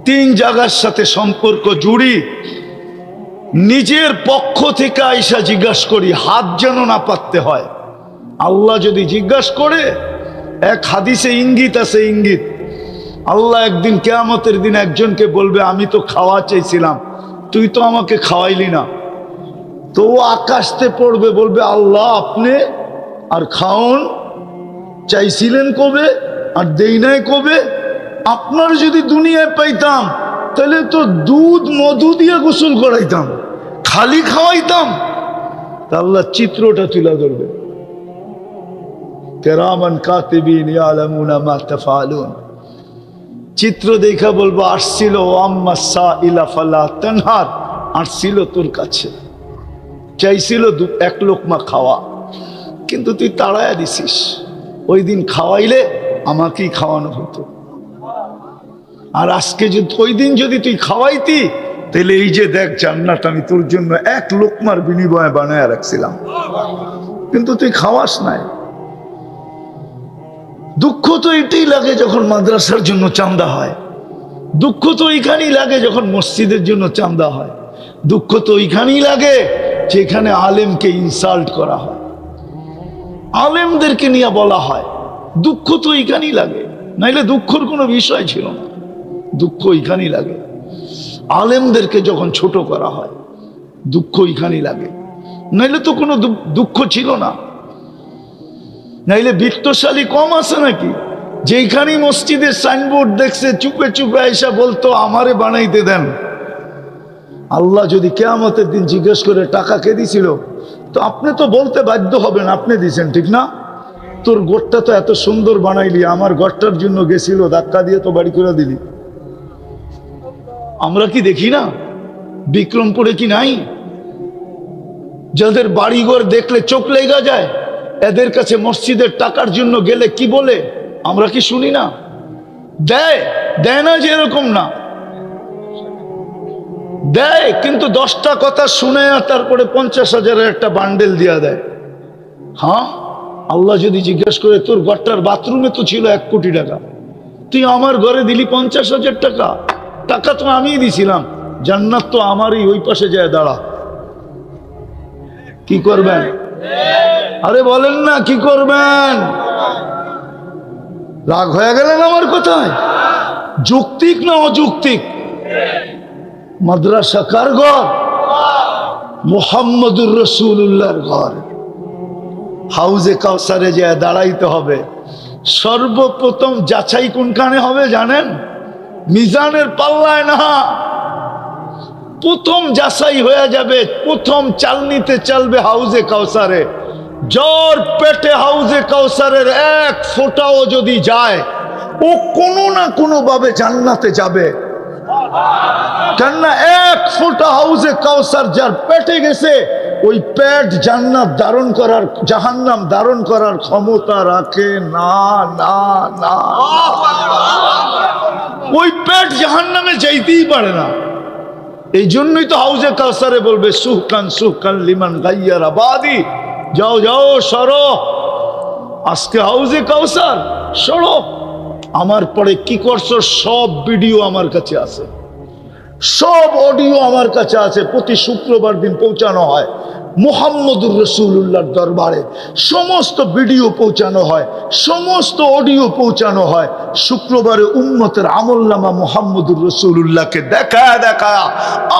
3 জায়গার সাথে সম্পর্ক জুড়ি, নিজের পক্ষ থেকে আইসা জিজ্ঞাসা করি, হাত যেন না পাততে হয়। আল্লাহ যদি জিজ্ঞাসা করে, এক হাদিসে ইঙ্গিত আছে, ইঙ্গিত আল্লাহ একদিন কিয়ামতের দিন একজনকে বলবে, আমি তো খাওয়া চাইছিলাম, তুই তো আমাকে খাওয়াইলি না। তো ও আকাশতে পড়বে, বলবে আল্লাহ আপনি আর খাওন চাইছিলেন কবে আর দেই নাই কবে? আপনার যদি দুনিয়ায় পাইতাম তাহলে তো দুধ মধু দিয়ে গোসল করাইতাম, খালি খাওয়াইতাম। তা আল্লাহ চিত্রটা তুলে ধরবে, কিরামান কাতিবিন ইয়ালামুনা মা তাফআলুন। চিত্র দেখা বলবো, আসছিল আম্মা সাইলা ফালা তানহার, আসছিল তোর কাছে, চাইছিল 1 লোকমা খাওয়া, কিন্তু তুই তাড়ায়া দিছিস। ওই দিন খাওয়াইলে আমাকেই খাওয়ানো হতো, আর আজকে যদি ওই দিন যদি তুই খাওয়াইতি, তাহলে এই যে দেখ জান্নাত আমি তোর জন্য 1 লোকমার বিনিময়ে বানায় রাখছিলাম, কিন্তু তুই খাওয়াস নাই। দুঃখ তো এটাই লাগে যখন মাদ্রাসার জন্য চাঁদা হয়, দুঃখ তো ওইখানেই লাগে যখন মসজিদের জন্য চাঁদা হয়, দুঃখ তো ওইখানেই লাগে যেখানে আলেমকে ইনসাল্ট করা হয়, আলেমদেরকে নিয়ে বলা হয়। দুঃখ তো ওইখানেই লাগে, নাইলে দুঃখের কোনো বিষয় ছিল না। দুঃখ ওইখানেই লাগে, আলেমদেরকে যখন ছোট করা হয়, দুঃখ ওইখানেই লাগে, নাইলে তো কোনো দুঃখ ছিল না। নাইলে বিত্তশালী কম আছে নাকি? যেখানেই মসজিদের সাইনবোর্ড দেখছে, চুপে চুপে এসে বলতো আমারে বানাইতে দেন। আল্লাহ যদি কিয়ামতের দিন জিজ্ঞেস করে টাকা কে দিছিল, তো আপনি তো বলতে বাধ্য হবেন আপনি দিছেন, ঠিক না? তোর ঘরটা তো এত সুন্দর বানাইলি, আমার ঘরটার জন্য গেছিল, ধাক্কা দিয়ে তো বাড়ি করে দিলি। আমরা কি দেখি না? বিক্রমপুরে কি নাই যাদের বাড়িঘর দেখলে চোখ লেগে যায়? এদের কাছে মসজিদের টাকার জন্য গেলে কি বলে আমরা কি শুনি না? দেয় দেয় না যে এরকম না, দেয়, কিন্তু 10টা কথা শুনে তারপরে 50,000-এর একটা বান্ডেল দিয়া দেয়। হ্যাঁ, আল্লাহ যদি জিজ্ঞেস করে তোর ঘরটার বাথরুমে তো ছিল 1 কোটি টাকা, তুই আমার ঘরে দিলি 50,000 টাকা, টাকা তো আমিই দিছিলাম, জান্নাত তো আমারই, ওই পাশে যায় দাঁড়া। কি করবেন? আরে বলেন না কি করবেন? রাগ হয়ে গেলেন আমার কথায়? যৌক্তিক না অযৌক্তিক? মাদ্রাসা কার ঘর? মুহাম্মদুর রাসূলুল্লাহর ঘর। হাউজে কাউসারে যায় দাঁড়াইতে হবে। সর্বপ্রথম যাচাই কোনখানে হবে জানেন? মিজানের পাল্লায় না, প্রথম যাচাই হয়ে যাবে, প্রথম চালনিতে চলবে হাউজে কাউসারে। জ্বর পেটে হাউজে কাউসারের 1 ফোঁটাও যদি যায়, ও কোনো না কোনো ভাবে জান্নাতে যাবে। কেননা 1 ফোঁটা হাউজে কাউসার যার পেটে গেছে, ওই পেট জান্নাত ধারণ করার, জাহান্নাম ধারণ করার ক্ষমতা রাখে না। না না, ওই পেট জাহান্নামে যাইতেই পারে না। এই জন্যই তো হাউজে কাউসারে বলবে সুহকান সুহকান লিমান গাইয়ার আবাদি, যাও যাও সরো, আজকে হাউজে কাউসার সরো। আমার পরে কি করছো সব ভিডিও আমার কাছে আছে, সব অডিও আমার কাছে আছে। প্রতি শুক্রবার দিন পৌঁছানো হয় মুহাম্মদুর রাসূলুল্লাহর দরবারে, সমস্ত ভিডিও পৌঁছানো হয়, সমস্ত অডিও পৌঁছানো হয়। শুক্রবারে উম্মতের আমলনামা মুহাম্মদুর রাসূলুল্লাহকে দেখা দেখা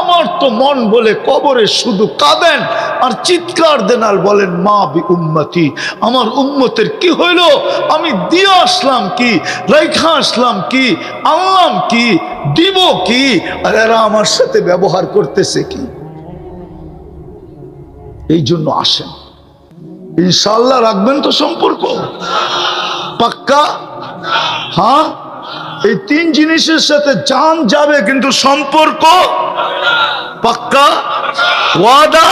আমার তো মন বলে কবরে শুধু কাঁদেন আর চিৎকার দেন আর বলেন মা বি উম্মতি, আমার উম্মতের কি হইল, আমি দিয়ে আসলাম কি, রাইখা আসলাম কি, আনলাম কি, দিব কি, আর এরা আমার সাথে ব্যবহার করতেছে কি। এই জন্য আসেন, ইনশাআল্লাহ রাখবেন তো সম্পর্ক পাক্কা? হ্যাঁ, এই 3 জিনিসের সাথে জান যাবে কিন্তু সম্পর্ক পাক্কা। ওয়াদা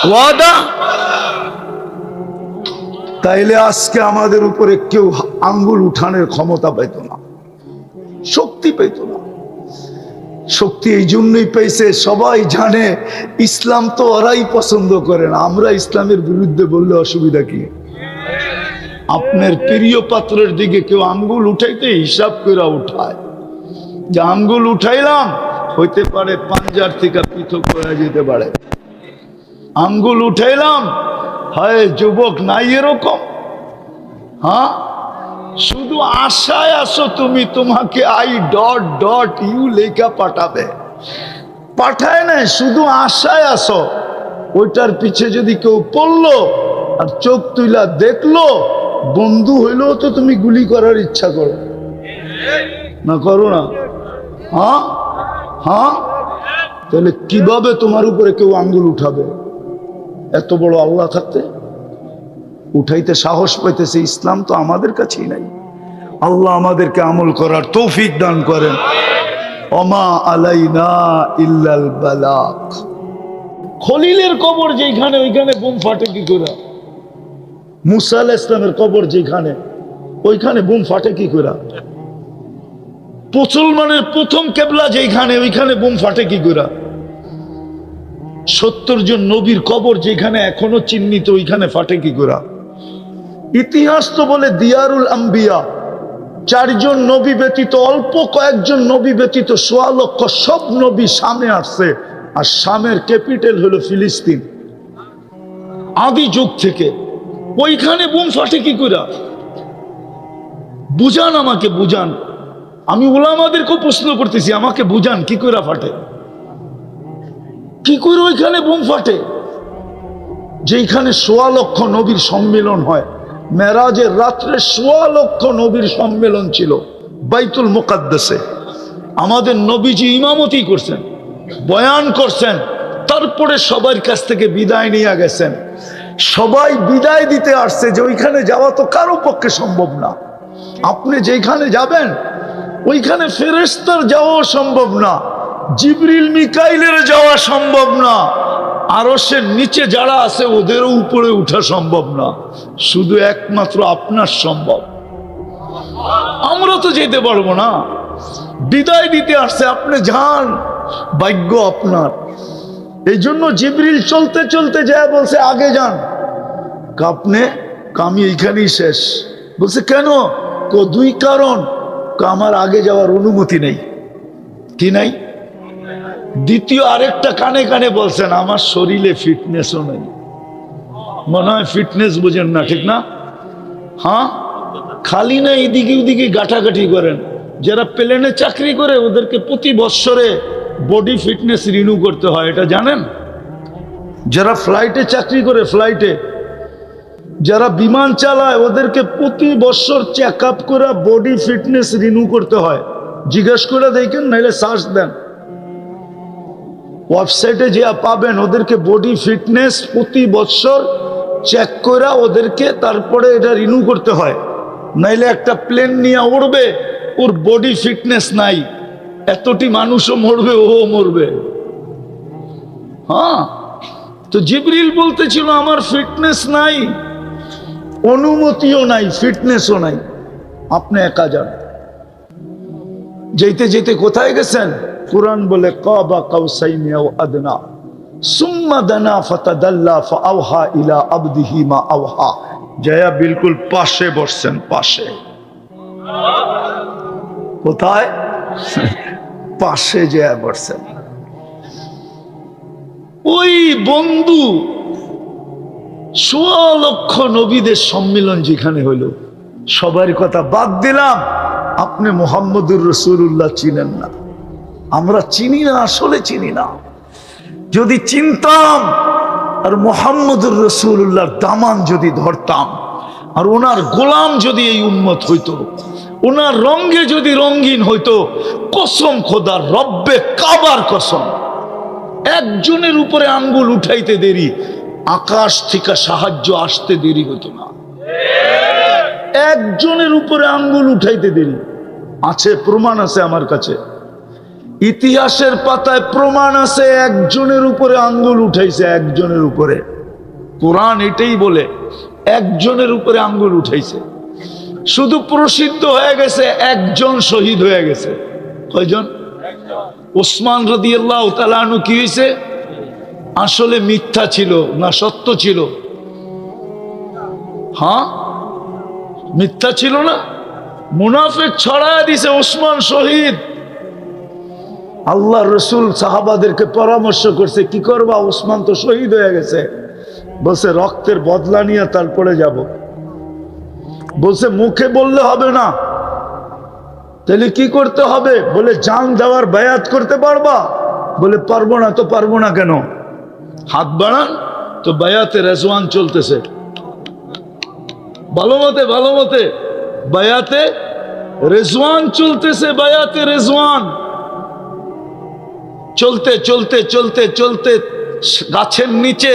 ওয়াদা। তাইলে আজকে আমাদের উপরে কেউ আঙ্গুল উঠানোর ক্ষমতা পেত না, শক্তি পেত না। শক্তি এই জন্যই পেয়েছে, সবাই জানে ইসলাম তো ওরাই পছন্দ করে না, আমরা ইসলামের বিরুদ্ধে বললে অসুবিধা কি? আপনার প্রিয় পাত্রের দিকে কেউ আঙ্গুল উঠাইতে হিসাব করে উঠায়, যে আঙ্গুল উঠাইলাম হইতে পারে পাঞ্জার থেকে পৃথক হয়ে যেতে পারে, আঙ্গুল উঠাইলাম হয় যুবক নাই এরকম। হ্যাঁ, শুধু আশায় আসো তুমি, তোমাকে I.U লেখা পাঠাবে, পাঠায় না, শুধু আশায় আসো। ওইটার পিছে যদি কেউ পড়লো আর চোখ তুইলা দেখলো, বন্ধু হইলেও তো তুমি গুলি করার ইচ্ছা করো না, করো না? হ্যাঁ হ্যাঁ, তাহলে কিভাবে তোমার উপরে কেউ আঙ্গুল উঠাবে? এত বড় আল্লাহ থাকতে উঠাইতে সাহস পাইতেছে। ইসলাম তো আমাদের কাছেই নাই। আল্লাহ আমাদেরকে আমল করার তৌফিক দান করেন। ওমা আলাইনা ইল্লাল বালাগ। খলিলের কবর যেখানে, ওইখানে বোম ফাটে কি করে? মুসা আলাইহিস সালামের কবর যেখানে, ওইখানে বোম ফাটে কি করে? মুসলমানের প্রথম কেবলা যেখানে, ওইখানে বোম ফাটে কি করে? 70 জন নবীর কবর যেখানে এখনো চিহ্নিত, ওইখানে ফাটে কি করে? ইতিহাস তো বলে দিয়ারুল আম্বিয়া, 4 জন নবী ব্যতীত, অল্প কয়েকজন নবী ব্যতীত 1.25 লক্ষ সব নবী শামে আসছে। আর শামের ক্যাপিটাল হলো ফিলিস্তিন, আদি যুগ থেকে। ওইখানে বোম ফাটে কি করে? বুঝান, আমাকে বুঝান। আমি উলামাদেরকেও প্রশ্ন করতেছি, আমাকে বুঝান কি করে ফাটে, কি করে ওইখানে বোম ফাটে? যেখানে 1.25 লক্ষ নবীর সম্মেলন হয়, মেরাজের রাত্রে 1.25 লক্ষ নবীর সম্মেলন ছিল বাইতুল মুকাদ্দাসে। আমাদের নবীজি ইমামতি করছেন, বয়ান করছেন, তারপরে সবার কাছ থেকে বিদায় নিয়ে গেছেন। সবাই বিদায় দিতে আসছে যে ওইখানে যাওয়া তো কারো পক্ষে সম্ভব না। আপনি যেখানে যাবেন ওইখানে ফেরেশতার যাওয়া সম্ভব না, জিবরিল মিকাইলের যাওয়া সম্ভব না, আরশের নিচে যারা আছে ওদেরও উপরে উঠা সম্ভব না, শুধু একমাত্র আপনার সম্ভব। আমরা তো যেতে পারবো না, বিদায় দিতে আসছে, আপনি যান, ভাগ্য আপনার। এই জন্য জিবরিল চলতে চলতে যায় বলছে আগে যান। আপনি আমি এইখানেই শেষ। বলছে কেন? 2 কারণ। আমার আগে যাওয়ার অনুমতি নেই। কি নাই? দ্বিতীয় আরেকটা কানে কানে বলছেন আমার শরীরে ফিটনেসও নেই। মনে হয় ফিটনেস বুঝেন না, ঠিক না? হ্যাঁ, খালি না এদিকে ওদিকে গাঁটাগাঁটি করেন। যারা প্লেনে চাকরি করে ওদেরকে প্রতি বৎসরে বডি ফিটনেস রিনিউ করতে হয়, এটা জানেন? যারা ফ্লাইটে চাকরি করে, ফ্লাইটে যারা বিমান চালায় ওদেরকে প্রতি বছর চেক আপ করে বডি ফিটনেস রিনিউ করতে হয়। জিজ্ঞেস করে দেখেন, নাইলে সার্চ দেন, ওয়েবসাইটে যে পাবেন। ওদেরকে বডি ফিটনেস প্রতি বছর চেক করে ওদেরকে তারপরে এটা রিনিউ করতে হয়। নাইলে একটা প্লেন নিয়ে উড়বে, ওর বডি ফিটনেস নাই, এতটি মানুষও মরবে, ও মরবে। হ্যাঁ, তো জিবরিল বলতেছিল আমার ফিটনেস নাই, অনুমতিও নাই, ফিটনেসও নাই, আপনি একা যান। যেতে যেতে কোথায় গেছেন? কুরআন বলে কাবা কাউসাইনি আও আদনা সুম্মা দানা ফাতাদাল্লা ফাআওহা ইলা আবদিহি মা আওহা। জয়া বিলকুল পাশে বসছেন, পাশে। কোথায়? পাশে জয়া বসছেন। ওই বন্ধু ১৬ লক্ষ নবীদের সম্মিলন যেখানে হইল, সবার কথা বাদ দিলাম, আপনি মুহাম্মদুর রাসূলুল্লাহ চিনেন না, আমরা চিনি না, আসলে চিনি না। যদি চিনতাম আর মুহাম্মদুর রাসূলুল্লাহর দামান যদি ধরতাম, আর ওনার গোলাম যদি এই উম্মত হইতো, ওনার রঙে যদি রঙিন হইতো, কসম খোদার, রব্বে কাবার কসম, একজনের উপরে আঙ্গুল উঠাইতে দেরি, আকাশ থেকে সাহায্য আসতে দেরি হতো না। একজনের উপরে আঙ্গুল উঠাইতে দেরি আছে, প্রমাণ আছে আমার কাছে, ইতিহাসের পাতায় প্রমাণ আছে, একজনের উপরে আঙ্গুল উঠাইছে, একজনের উপরে। কোরআন এটাই বলে, একজনের উপরে আঙ্গুল উঠাইছে। শুধু প্রসিদ্ধ হয়ে গেছে, একজন শহীদ হয়ে গেছে। কয়জন? ওসমান রাদিয়াল্লাহু তাআলা আনহু কি হয়েছে? আসলে মিথ্যা ছিল না সত্য ছিল? হ্যাঁ, মিথ্যা ছিল না, মুনাফিক ছড়ায় দিছে, ওসমান শহীদ। আল্লাহ রসুল সাহাবাদেরকে পরামর্শ করছে, কি করবা, ওসমান তো শহীদ হয়ে গেছে। বলছে রক্তের বদলা নিয়ে তারপরে যাব। বলছে মুখে বললে হবে না, তাহলে কি করতে হবে? বলে জান দেওয়ার বায়াত করতে পারবা? বলে পারবো না। তো পারবো না কেন? হাত বাড়ান। তো বায়াতে রেজওয়ান চলতেছে, ভালো মতে ভালো মতে বায়াতে রেজওয়ান চলতেছে, বায়াতে রেজওয়ান চলতে চলতে চলতে চলতে গাছের নিচে,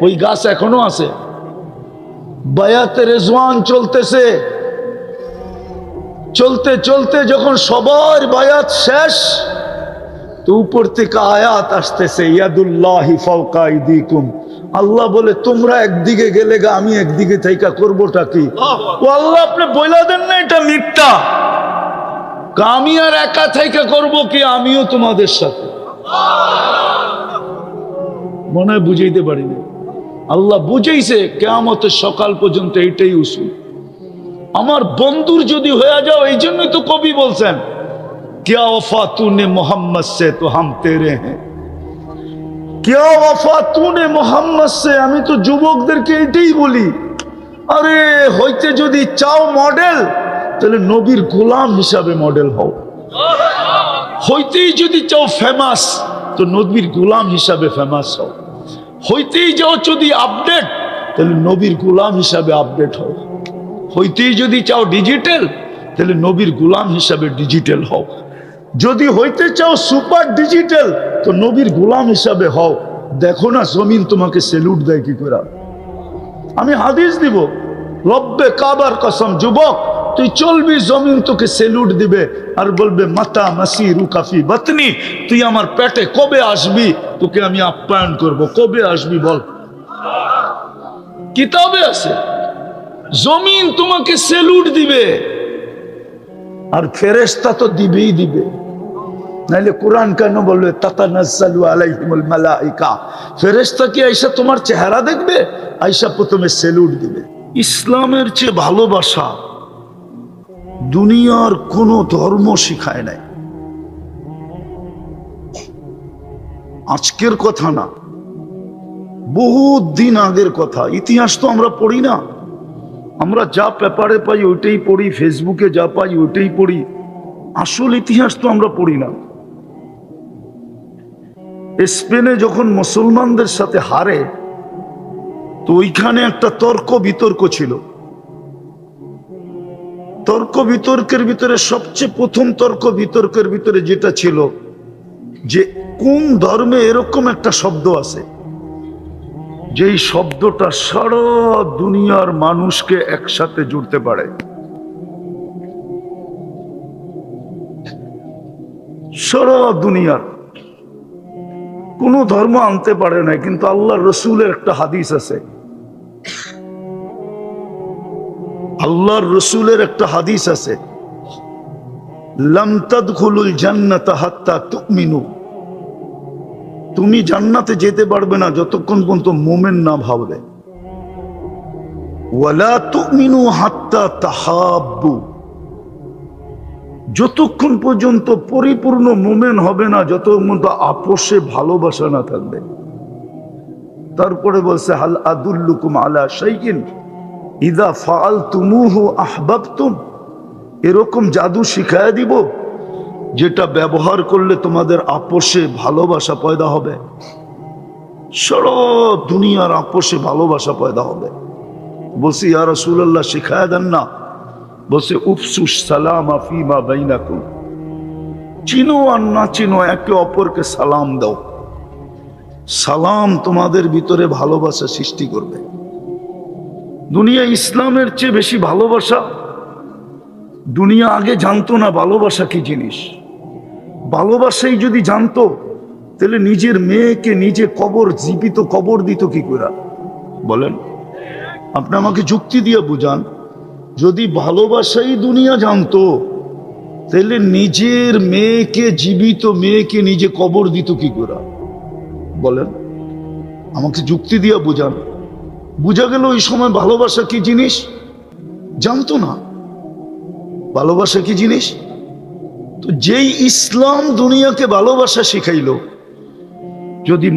ওই গাছ এখনো আছে, বায়াতে রেজওয়ান চলতেছে। চলতে চলতে যখন সবার বায়াত শেষ, তো উপর থেকে আয়াত আসতেছে, ইয়াদুল্লাহি ফাওকা আইদিকুম। আল্লাহ বলে তোমরা একদিকে গেলে গা, আমি একদিকে থেকে করবোটা কি? ও আল্লাহ, আপনি বইলা দেন না এটা মিথ্যা, আমি আর একা থেকে করব কি? আমিও তোমাদের সাথে। মনে হয় বুঝাইতে পারিনি। আল্লাহ বুঝাইছে, কিয়ামতের সকাল পর্যন্ত এটাই উসুল। আমার বন্ধুর যদি হয়ে যাও, এই জন্যই তো কবি বলছেন, क्या वफा तूने मोहम्मद से तो हम तेरे हैं, क्या वफा तूने मोहम्मद से। আমি তো যুবকদেরকে এটাই বলি, আরে হইতে যদি চাও মডেল, তাহলে নবীর গোলাম হিসাবে মডেল হও। হইতেই যদি চাও ফেমাস, তো নবীর গোলাম হিসাবে ফেমাস হও। হইতেই যাও যদি আপডেট, তাহলে নবীর গোলাম হিসাবে আপডেট হও। হইতেই যদি চাও ডিজিটাল, তাহলে নবীর গোলাম হিসাবে ডিজিটাল হও। যদি হইতে চাও সুপার ডিজিটাল, তো নবীর গোলাম হিসাবে হও। দেখো না জমিন তোমাকে সেলুট দেয় কি করে। আমি হাদিস দিব, রব্বে কাবার কসম, যুবক তুই চলবি, জমিন তোকে সেলুট দিবে আর বলবে মাতা মাসিরু কাফি বাতনি, তুই আমার পেটে কবে আসবি, তোকে আমি আপ্যায়ন করব। কবে আসবি বল, কিতাবে আছে। জমিন তোমাকে সেলুট দিবে, আর ফেরেশতা তো দিবেই দিবে। নাইলে কোরআন কেন বলবে তাতানাজ্জালু আলাইহিমুল মালাইকা? ফেরেশতা কি আইসা তোমার চেহারা দেখবে? আইসা প্রথমে সেলুট দিবে। ইসলামের চেয়ে ভালোবাসা দুনিয়ার কোনো ধর্ম শিখায় নাই। আজকের কথা না, বহুত দিন আগের কথা। ইতিহাস তো আমরা পড়ি না, আমরা যা পেপারে পাই ওইটাই পড়ি, ফেসবুকে যা পাই ওইটাই পড়ি। আসল ইতিহাস তো আমরা পড়ি না। স্পেনে যখন মুসলমানদের সাথে হারে, তো ওইখানে একটা তর্ক বিতর্ক ছিল। তর্ক বিতর্কের ভিতরে সবচেয়ে প্রথম তর্ক বিতর্কের ভিতরে যেটা ছিল, যে কোন ধর্মে এরকম একটা শব্দ আছে যেই শব্দটা সারা দুনিয়ার মানুষকে একসাথে জুড়তে পারে। সারা দুনিয়ার কোন ধর্ম আনতে পারে না, কিন্তু আল্লাহর রসুলের একটা হাদিস আছে, আল্লাহর রসুলের একটা হাদিস আছে, লাম তাদখুলুল জান্নাতা হাত্তা তুমিনু, তুমি জান্নাতে যেতে পারবে না যতক্ষণ পর্যন্ত মুমিন না ভাববে। ওয়ালা তুমিনু হাত্তা তাহাব্বু, যতক্ষণ পর্যন্ত পরিপূর্ণ মুমিন হবে না যতক্ষণ পর্যন্ত আপোষে ভালোবাসা না থাকবে। তারপরে বলছে হাল আদুল্লুকুম আলা শাইইন ইযা ফাআলতুমুহু আহবাবতুম, এরকম জাদু শিখায় দিব যেটা ব্যবহার করলে তোমাদের আপোষে ভালোবাসা পয়দা হবে। সারা দুনিয়ার আপোষে ভালোবাসা পয়দা হবে। বলছি ইয়া রাসূলুল্লাহ শিখায় দেন না। বলছে উফসুস সালামা ফিমা বাইনাকুম, চিনো আর না চিনো একে অপরকে সালাম দাও। সালাম তোমাদের ভিতরে ভালোবাসা সৃষ্টি করবে। দুনিয়া ইসলামের চেয়ে বেশি ভালোবাসা, দুনিয়া আগে জানতো না ভালোবাসা কি জিনিস। ভালোবাসাই যদি জানতো তাহলে নিজের মেয়েকে নিজে কবর, জীবিত কবর দিত কি করে? বলেন, আপনি আমাকে যুক্তি দিয়ে বুঝান। যদি ভালোবাসাই দুনিয়া জানতো তাহলে নিজের মেয়েকে, জীবিত মেয়েকে নিজে কবর দিত কি করে? বলেন, আমাকে যুক্তি দিয়ে বুঝান। বুঝা গেল ওই সময় ভালোবাসা কি জিনিস জানতো না। ভালোবাসা কি জিনিস? তো যেই ইসলাম দুনিয়াকে ভালোবাসা শিখাইল, যদি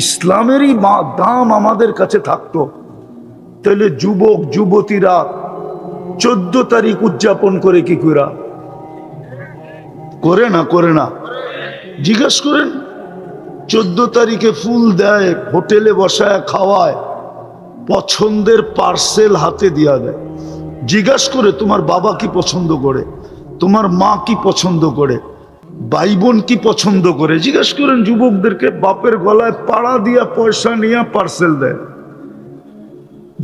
ইসলামেরই দাম আমাদের কাছে থাকতো তাহলে যুবক যুবতীরা 14 তারিখ উদযাপন করে কি করে? করে না? করে না? জিজ্ঞেস করেন। 14 তারিখে ফুল দেয়, হোটেলে বসায় খাওয়ায়, পছন্দের পার্সেল হাতে দিয়া দেয়। জিজ্ঞাস করে তোমার বাবা কি পছন্দ করে, তোমার মা কি পছন্দ করে, ভাই বোন কি পছন্দ করে। জিজ্ঞাস করেন যুবকদেরকে। বাপের গলায় পাড়া দিয়া পয়সা নিয়ে পার্সেল দেয়,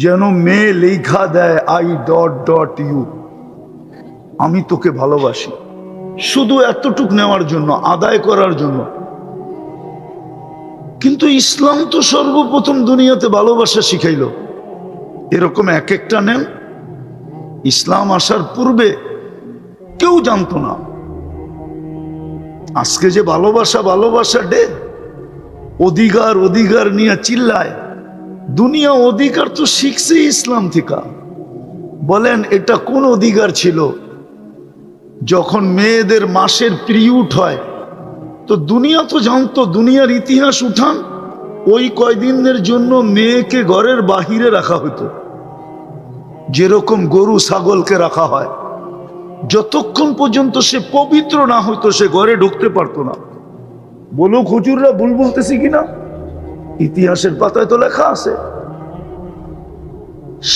যেন মেয়ে লেখা দেয় আই ডট ডট ইউ, আমি তোকে ভালোবাসি, শুধু এতটুক নেওয়ার জন্য, আদায় করার জন্য। কিন্তু ইসলাম তো সর্বপ্রথম দুনিয়াতে ভালোবাসা শিখাইল। এরকম এক একটা নেন, ইসলাম আসার পূর্বে কেউ জানতো না। আজকে যে ভালোবাসা, ভালোবাসা ডে, অধিকার অধিকার নিয়ে চিল্লায়, দুনিয়া অধিকার তো শিখছে ইসলাম থেকে। বলেন এটা কোন অধিকার ছিল? যখন মেয়েদের মাসের পিরিয়ড হয় তো দুনিয়া তো জানতো, দুনিয়ার ইতিহাস উঠান, ওই কয়দিনের জন্য মেয়েকে ঘরের বাহিরে রাখা হতো, যেরকম গরু ছাগলকে রাখা হয়। যতক্ষণ পর্যন্ত সে পবিত্র না হইতো সে ঘরে ঢুকতে পারতো না। বলো হুজুররা ভুল বলতেছি কিনা? ইতিহাসের পাতায় তো লেখা আছে।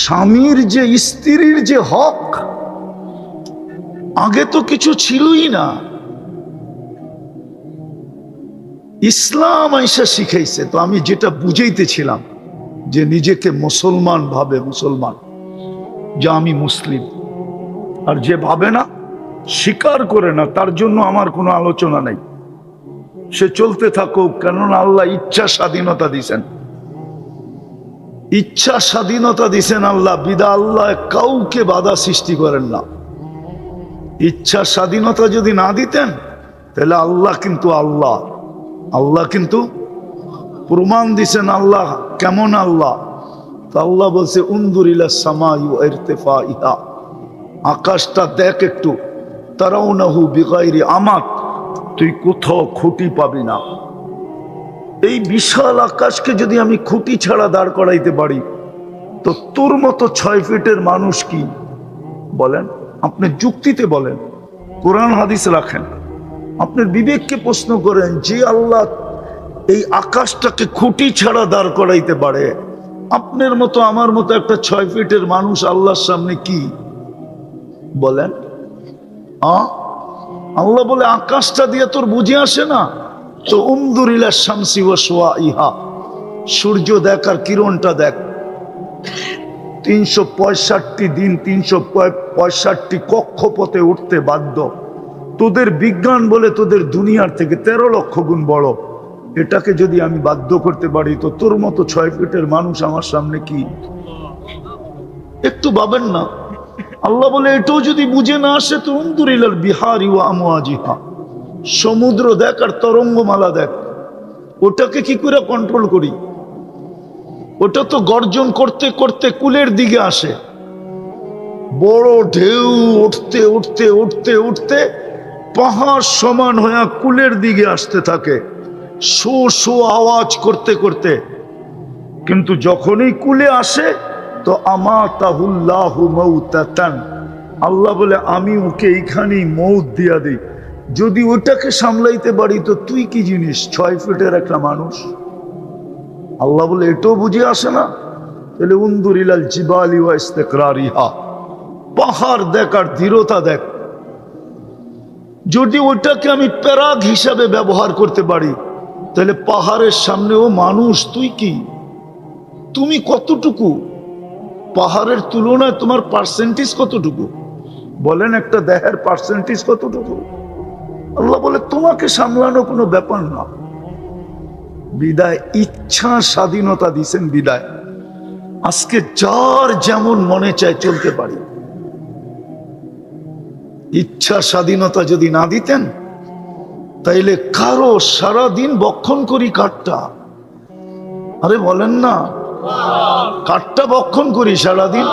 স্বামীর যে স্ত্রীর যে হক, আগে তো কিছু ছিলই না। ইসলাম আইসা শিখাইছে। তো আমি যেটা বুঝাইতেছিলাম যে নিজেকে মুসলমান ভাবে, মুসলমান, যে আমি মুসলিম, আর যে ভাবে না, স্বীকার করে না, তার জন্য আমার কোনো আলোচনা নেই। সে চলতে থাকুক, কেননা আল্লাহ ইচ্ছা স্বাধীনতা দিছেন। ইচ্ছা স্বাধীনতা দিছেন আল্লাহ, বিদা আল্লাহ কাউকে বাধা সৃষ্টি করেন না। ইচ্ছা স্বাধীনতা যদি না দিতেন তাহলে আল্লাহ কিন্তু আল্লাহ, আল্লাহ কিন্তু প্রমাণ দিছেন আল্লাহ কেমন আল্লাহ। তো আল্লাহ বলছে উনজুর ইলা সামাই ওয়া ইরতিফাইহা, আকাশটা দেখ একটু, তারাউনাহু বিগাইরি আমাত, তুই কোথাও খুঁটি পাবি না। এই বিশাল আকাশকে যদি আমি খুঁটি ছাড়া দাঁড় করাইতে পারি, তো তোর মতো 6 ফিটের মানুষ কি? বলেন, আপনি যুক্তিতে বলেন, কোরআন হাদিস রাখেন, আপনার বিবেককে প্রশ্ন করেন, যে আল্লাহ এই আকাশটাকে খুঁটি ছাড়া দাঁড় করাইতে পারে, আপনার মতো আমার মতো একটা 6 ফিটের মানুষ আল্লাহর সামনে কি? বলেন। আল্লাহ বলে আকাশটা দিয়ে তোর বুঝে আসে না? তো উনজুর ইলা শামসি ওয়া শুআইহা, সূর্য দেখ আর কিরণটা দেখ। 365 দিন 365 কক্ষপথে উঠতে বাধ্য। তোদের বিজ্ঞান বলে তোদের দুনিয়ার থেকে 13 লক্ষ গুণ বড়। এটাকে যদি আমি বাধ্য করতে পারি তো তোর মতো 6 ফিটের মানুষ আমার সামনে কি? একটু ভাবেন না। আল্লাহ বলে এটাও যদি বুঝে না আসে তো উনদুরিলাল বিহারি ওয়া আমওয়াজিহা, সমুদ্র দেখ আর তরঙ্গমালা দেখ, ওটাকে কি করে কন্ট্রোল করি? ওটা তো গর্জন করতে করতে কুলের দিকে আসে, বড় ঢেউ উঠতে উঠতে উঠতে উঠতে পাহাড় সমান হয়ে কুলের দিকে আসতে থাকে, শো শো আওয়াজ করতে করতে। কিন্তু যখনই কুলে আসে তো আমাতাহুল্লাহু মাউতাতান, আল্লাহ বলে আমি ওকে এইখানেই মৌত দিয়া দিই। যদি ওটাকে সামলাইতে পারি তো তুই কি জিনিস, 6 ফিটের একটা মানুষ। আল্লাহ বলে এটাও বুঝে আসে না? তাহলে উনদুরিলাল জিবালি ওয়া ইস্তিকরারিহা, পাহাড় দেখ আর দৃঢ়তা দেখ। যদি ওটাকে আমি প্যারাগ হিসাবে ব্যবহার করতে পারি তাহলে পাহাড়ের সামনেও মানুষ, তুই কি, তুমি কতটুকু? পাহাড়ের তুলনায় তোমার পার্সেন্টেজ কতটুকু? বলেন একটা দেহের পার্সেন্টেজ কতটুকু? আল্লাহ বলে তোমাকে সামলানো কোনো ব্যাপার না। বিদায় ইচ্ছা স্বাধীনতা দিছেন, বিদায় আজকে যার যেমন মনে চায় চলতে পারি। ইচ্ছা স্বাধীনতা যদি না দিতেন তাইলে কারো সারাদিন বক্ষণ করি কাঠটা। আরে বলেন না, কাঠটা বক্ষণ করি সারাদিন,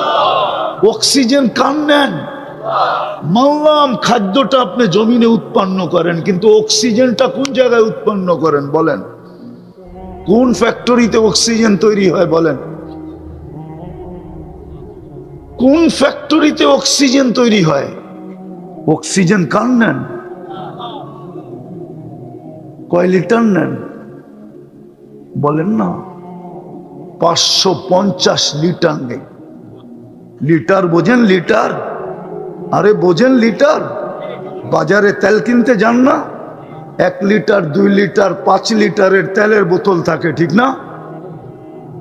অক্সিজেন কান নেন। মানলাম খাদ্যটা আপনি জমিনে উৎপন্ন করেন, কিন্তু অক্সিজেনটা কোন জায়গায় উৎপন্ন করেন বলেন? কোন ফ্যাক্টরিতে অক্সিজেন তৈরি হয় বলেন? কোন ফ্যাক্টরিতে অক্সিজেন তৈরি হয়? অক্সিজেন কান নেন? কয় লিটার নেন বলেন না? 550 লিটার নেই। লিটার বোঝেন? লিটার, আরে বোঝেন লিটার? বাজারে তেল কিনতে যান না, 1 লিটার 2 লিটার 5 লিটারের তেলের বোতল থাকে, ঠিক না?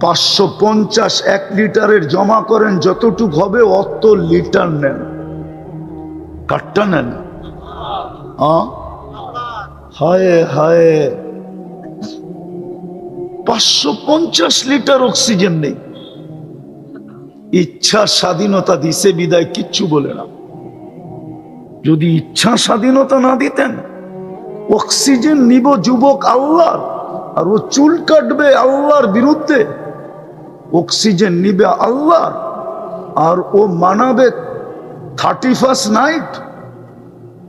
550 1 লিটারের জমা করেন, যতটুক হবে অত লিটার নেন। কাঠটা নেন। হায় হায়, 550 লিটার অক্সিজেন নেই। ইচ্ছা স্বাধীনতা দিছে বিদায় কিচ্ছু বলে না। যদি ইচ্ছা স্বাধীনতা না দিতেন, অক্সিজেন নিব যুবক আল্লাহর, আর ও চুল কাটবে আল্লাহর বিরুদ্ধে। অক্সিজেন নিবে আল্লাহর আর ও মানাবে 31st নাইট।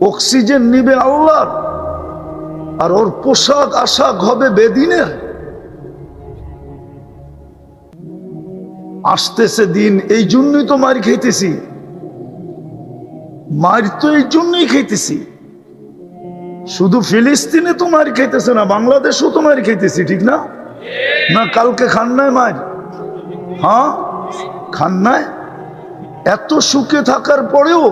অক্সিজেন নিবে আল্লাহর আর ওর পোশাক আশাক হবে বেদিনের। আসতেছে দিন, এই জন্যই তো মার খাইতেছি। মার তো এই জন্যই খাইতেছি। শুধু ফিলিস্তিনে তো মার খাইতেছে না, বাংলাদেশও তো মার খাইতেছি, ঠিক না? না কালকে খান নাই মার? হ্যাঁ খান নাই? এত সুখে থাকার পরেও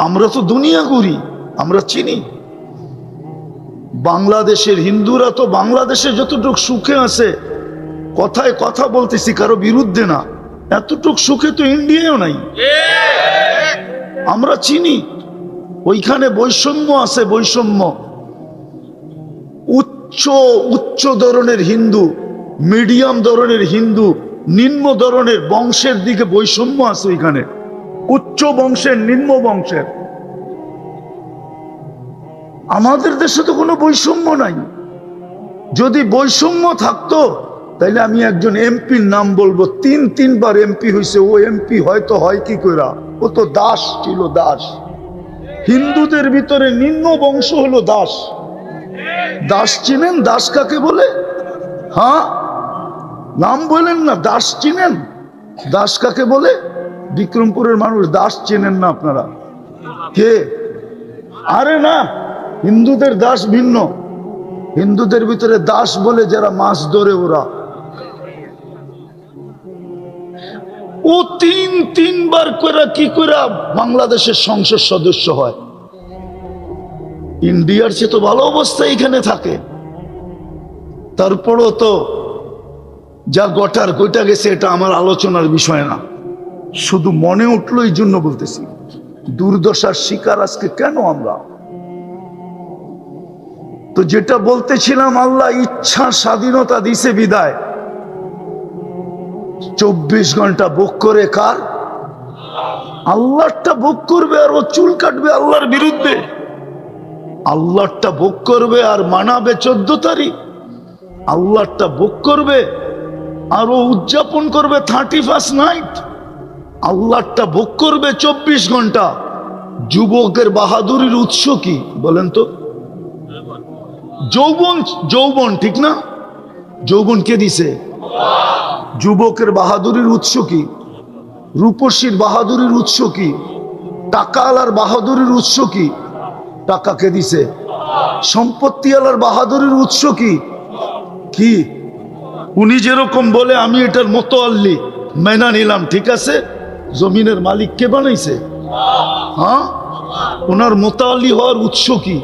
আমরা তো দুনিয়া ঘুরি, আমরা চিনি। বাংলাদেশের হিন্দুরা তো বাংলাদেশে যতটুকু সুখে আছে, কথায় কথা বলতেছি কারো বিরুদ্ধে না, এতটুক সুখে তো ইন্ডিয়াও নাই। আমরা চিনি ওইখানে বৈষম্য আছে, বৈষম্য। উচ্চ উচ্চ ধরনের হিন্দু, মিডিয়াম ধরনের হিন্দু, নিম্ন ধরনের বংশের দিকে বৈষম্য আছে ওইখানে। উচ্চ বংশের, নিম্ন বংশের। আমাদের দেশে তো কোনো বৈষম্য নাই। যদি বৈষম্য থাকতো তাইলে আমি একজন এমপির নাম বলবো, 3-3 এমপি হয়েছে। ও এমপি হয়তো হয় কি কইরা? ও তো দাস ছিল, দাস। হিন্দুদের ভিতরে নিম্ন বংশ হলো দাস। দাস চিনেন? দাস কাকে বলে? হ্যাঁ নাম বলেন না, দাস চিনেন? দাস কাকে বলে? বিক্রমপুরের মানুষ দাস চেনেন না আপনারা? কে? আরে না, হিন্দুদের দাস ভিন্ন। হিন্দুদের ভিতরে দাস বলে যারা মাছ ধরে, ওরা। ও 3-3 করে কি করে বাংলাদেশের সংসদ সদস্য হয়? ইন্ডিয়ার চেয়ে তো ভালো অবস্থা এখানে থাকে। তারপরও তো যা গটার কইটা গেছে, এটা আমার আলোচনার বিষয় না, শুধু মনে উঠলো এই জন্য বলতেছি। দুর্দশার শিকার আজকে কেন আমরা? তো যেটা বলতেছিলাম, আল্লাহ ইচ্ছা স্বাধীনতা দিছে বিদায় 24 ঘন্টা ভোগ করে কার? আল্লাহটা ভোগ করবে আর ও চুল কাটবে আল্লাহর বিরুদ্ধে। আল্লাহটা ভোগ করবে আর মানাবে 14 তারিখ। আল্লাহটা ভোগ করবে আর ও উদযাপন করবে 31st নাইট। আল্লাহটা ভোগ করবে 24 ঘন্টা। যুবকের বাহাদুরির উৎস কি বলেন তো? যৌবন। যৌবন ঠিক না? যৌবন কে দিছে? যুবকের বাহাদুরির উৎস কি? রূপসীর বাহাদুরির উৎস কি? টাকাওয়ালার বাহাদুরির উৎস কি? টাকা কে দিছে? সম্পত্তিওয়ালার বাহাদুরির উৎস কি? কি? উনি যেরকম বলে আমি এটার মোতাল্লি মেনা নিলাম, ঠিক আছে, জমিনের মালিক কে বানাইছে? হ্যাঁ, ওনার মোতাল্লি হওয়ার উৎস কি?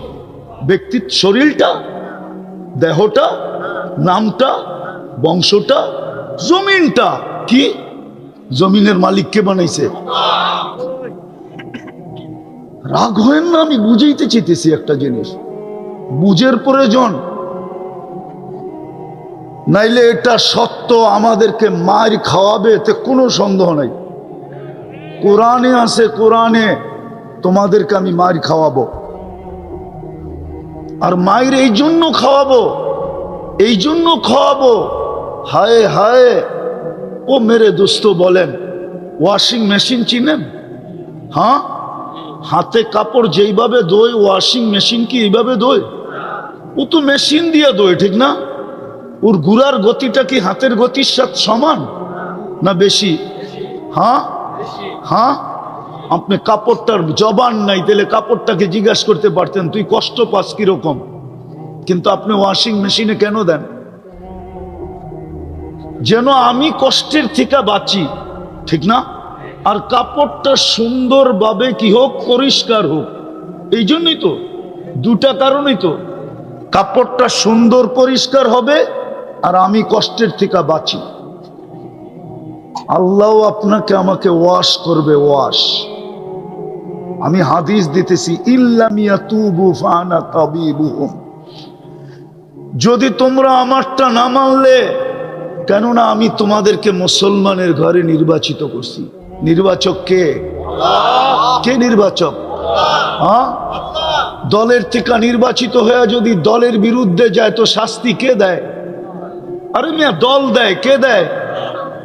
ব্যক্তির শরীরটা, দেহটা, নামটা, বংশটা, জমিনটা। কি? জমিনের মালিক কে বানাইছে? রাগ হয় না, আমি বুঝাইতে চাইতেছি একটা জিনিস, বুঝের প্রয়োজন। নাইলে এটা সত্য, আমাদেরকে মার খাওয়াবে, এতে কোনো সন্দেহ নাই। কোরআনে আছে, কোরআনে তোমাদেরকে আমি মার খাওয়াবো। আর মায়ের এই জন্য খাওয়াবো, এই জন্য খাওয়াবো। হায় হায়, ও মেরে দোস্ত বলেন, ওয়াশিং মেশিন চিনেন? হ্যাঁ, হাতে কাপড় যেইভাবে ধোয়, ওয়াশিং মেশিন কি এইভাবে ধোয়? ও তো মেশিন দিয়ে ধোয়, ঠিক না? ওর ঘুরার গতিটা কি হাতের গতির সাথে সমান না বেশি? হ্যাঁ হ্যাঁ, আপনি কাপড়টার জবান নাই, তাহলে কাপড়টাকে জিজ্ঞাসা করতে পারতেন তুই কষ্ট পাস কিরকম। কিন্তু আপনি ওয়াশিং মেশিনে কেন দেন? যেন আমি কষ্টের থেকে বাঁচি, ঠিক না? আর কাপড়টা সুন্দরভাবে কি হোক, পরিষ্কার হোক। এই জন্যই তো, দুটা কারণই তো। কাপড়টা সুন্দর পরিষ্কার হবে আর আমি কষ্টের থেকে বাঁচি। আল্লাহ আপনাকে আমাকে ওয়াশ করবে, ওয়াশ। আমি হাদিস দিতেছি, ইল্লাম ইয়াতুবু ফানা তাবিবুহুম। যদি তোমরা আমারটা না মানলে, কেননা আমি তোমাদেরকে মুসলমানের ঘরে নির্বাচিত করছি। নির্বাচক কে? কে নির্বাচক? হ্যাঁ, দলের থেকে নির্বাচিত হয়ে যদি দলের বিরুদ্ধে যায় তো শাস্তি কে দেয়? আরে মিয়া, দল দেয়। কে দেয়?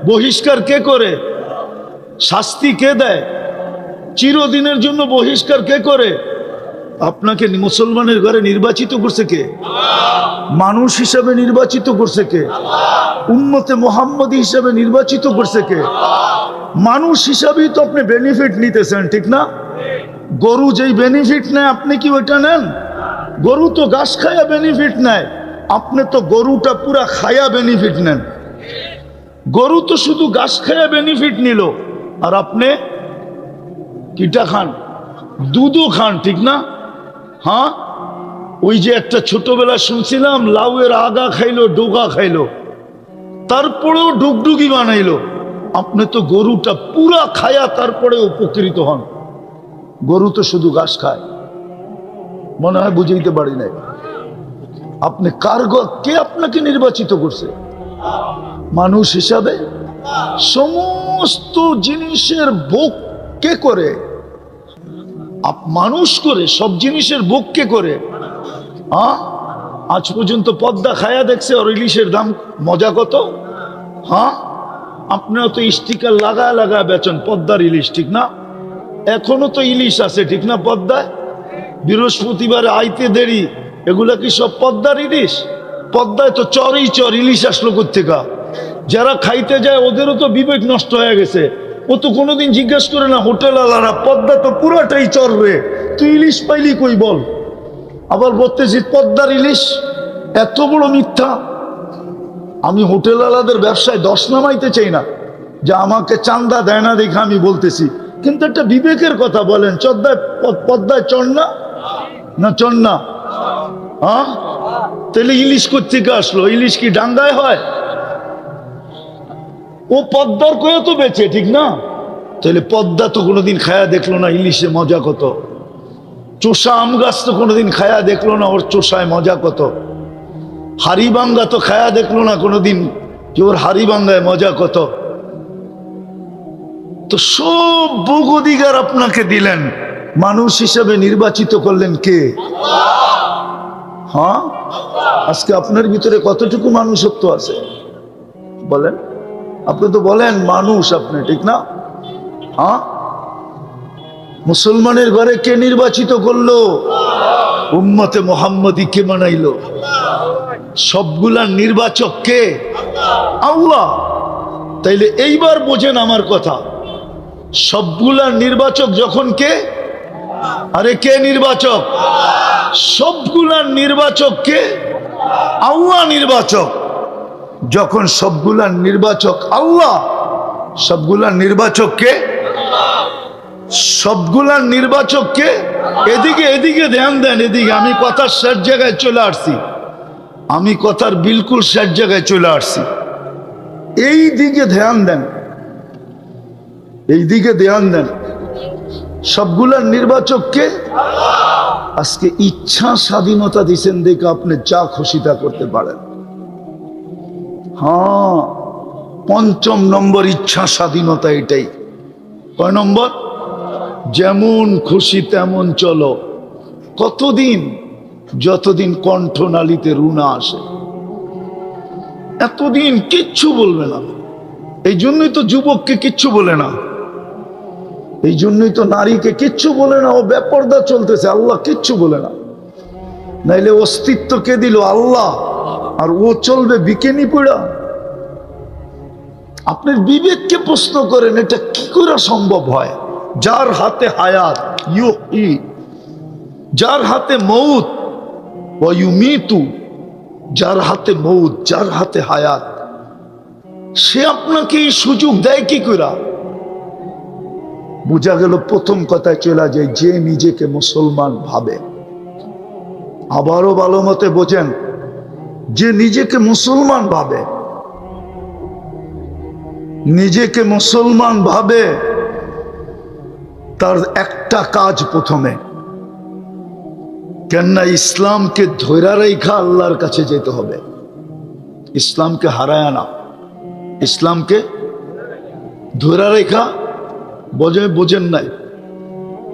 বহিষ্কার কে করে? শাস্তি কে দেয়? চিরদিনের জন্য বহিষ্কার কে করে? আপনাকে মুসলমানের ঘরে নির্বাচিত করছে কে? মানুষ হিসাবে নির্বাচিত করছে কে? উম্মতে মুহাম্মদী হিসাবে নির্বাচিত করছে কে? মানুষ হিসাবেই তো আপনি বেনিফিট নিতেছেন, ঠিক না? গরু যেই বেনিফিট নেয়, আপনি কি ওইটা নেন? গরু তো ঘাস খায়া বেনিফিট নেয়, আপনি তো গরুটা পুরা খায়া বেনিফিট নেন। গরু তো শুধু ঘাস খায়া বেনিফিট নিল, আর আপনি কিটা খান? দুধও খান, ঠিক না? হ্যাঁ, ওই যে একটা ছোটবেলা শুনছিলাম, লাউয়ের আগা খাইলো, ডোগা খাইলো, তারপরেও ডুগডুগি বানাইলো। আপনি তো গরুটা পুরা খায়া তারপরে উপকৃত হন। গরু তো শুধু ঘাস খায়। মনে হয় বুঝাইতে পারি নাই। আপনি কে আপনাকে নির্বাচিত করছে? মানুষ হিসাবে। সমস্ত জিনিসের ভোগ কে করে? মানুষ করে। সব জিনিসের ভোগ কে করে? আজ পর্যন্ত পদ্মা খায়া দেখছে আর ইলিশের দাম মজা কত? হ্যাঁ, আপনারা তো স্টিকার লাগা লাগা বেচেন পদ্মার ইলিশ, ঠিক না? এখনো তো ইলিশ আছে, ঠিক না? পদ্মায় বৃহস্পতিবারে আইতে দেরি, এগুলা কি সব পদ্মার ইলিশ? পদ্মায় তো চরই চর, ইলিশ আসলো কোত্থেকা? যারা খাইতে যায় ওদেরও তো বিবেক নষ্ট হয়ে গেছে। ও তো কোনোদিন জিজ্ঞাসা করে না হোটেল আলারা, পদ্মা তো পুরাটাই চর রে, তুই ইলিশ পাইলি কই বল? আবার বলতেছি পদ্মার ইলিশ। এত বড় মিথ্যা। আমি হোটেল আলাদের ব্যবসায় দশ নামাইতে চাই না, যে আমাকে চান্দা দেয় না দেখে আমি বলতেছি, কিন্তু একটা বিবেকের কথা বলেন, পদ্মায় চর না? না চর না? হ্যাঁ, তাহলে ইলিশ কোত্থেকে আসলো? ইলিশ কি ডাঙ্গায় হয়? ও পদ্মার কয়ে তো বেচে, ঠিক না? তাহলে পদ্মা তো কোনোদিন খায়া দেখলো না ইলিশে মজা কত, চোষা আম গাছ তো কোনোদিন খায়া দেখলো না ওর চোষায় মজা কত, হাড়িবাঙ্গা তো খায়া দেখলো না কোনোদিন যে ওর হাড়িবাঙ্গায় মজা কত। তো সব ভোগ অধিকার আপনাকে দিলেন, মানুষ হিসাবে নির্বাচিত করলেন কে? হ্যাঁ, আজকে আপনার ভিতরে কতটুকু মানুষত্ব আছে বলেন? আপনি তো বলেন মানুষ আপনি, ঠিক না? হ্যাঁ, মুসলমানের ঘরে কে নির্বাচিত করলো? উম্মতে মুহাম্মদী কে বানাইলো? সবগুলার নির্বাচক কে? আল্লাহ। তাইলে এইবার বোঝেন আমার কথা, সবগুলার নির্বাচক যখন কে? আরে কে নির্বাচক? সবগুলার নির্বাচক কে? আল্লাহ নির্বাচক। যখন সবগুলার নির্বাচক আল্লাহ, সবগুলার নির্বাচক কে? সবগুলার নির্বাচক কে? এদিকে এদিকে ধ্যান দেন, এদিকে। আমি কথার শেষ জায়গায় চলে আসছি, আমি কথার বিলকুল শেষ জায়গায় চলে আসছি। এই দিকে ধ্যান দেন, এই দিকে ধ্যান দেন। সবগুলার নির্বাচক কে? আজকে ইচ্ছা স্বাধীনতা দিচ্ছেন দেখে আপনি যা খুশি তা করতে পারেন। হ্যাঁ, ৫ম নম্বর ইচ্ছা স্বাধীনতা। এটাই কয় নম্বর? যেমন খুশি তেমন চলো। কতদিন? যতদিন কণ্ঠনালীতে রুনা আসে, এতদিন কিচ্ছু বলবে না। এই জন্যই তো যুবককে কিচ্ছু বলে না, এই জন্যই তো নারীকে কিচ্ছু বলে না। ও বেপরদা চলতেছে, আল্লাহ কিচ্ছু বলে না। নাইলে অস্তিত্ব কে দিল? আল্লাহ। আর ও চলবে বিকেনি পড়া? আপনার বিবেককে প্রশ্ন করেন, এটা কি করে সম্ভব হয়? যার হাতে হায়াত ইউহি, যার হাতে মউত ওয়া ইউমিতু, যার হাতে মউত, যার হাতে হায়াত, সে আপনাকে এই সুযোগ দেয় কি করে? বোঝা গেল প্রথম কথায় চলে যায়, যে নিজেকে মুসলমান ভাবে। আবারও ভালো মতে বোঝেন, যে নিজেকে মুসলমান ভাবে, নিজেকে মুসলমান ভাবে, তার একটা কাজ প্রথমে, কেননা ইসলামকে ধৈরা রেখা আল্লাহর কাছে যেতে হবে। ইসলামকে হারায় না, ইসলামকে ধৈরা রেখা। বোঝেন নাই?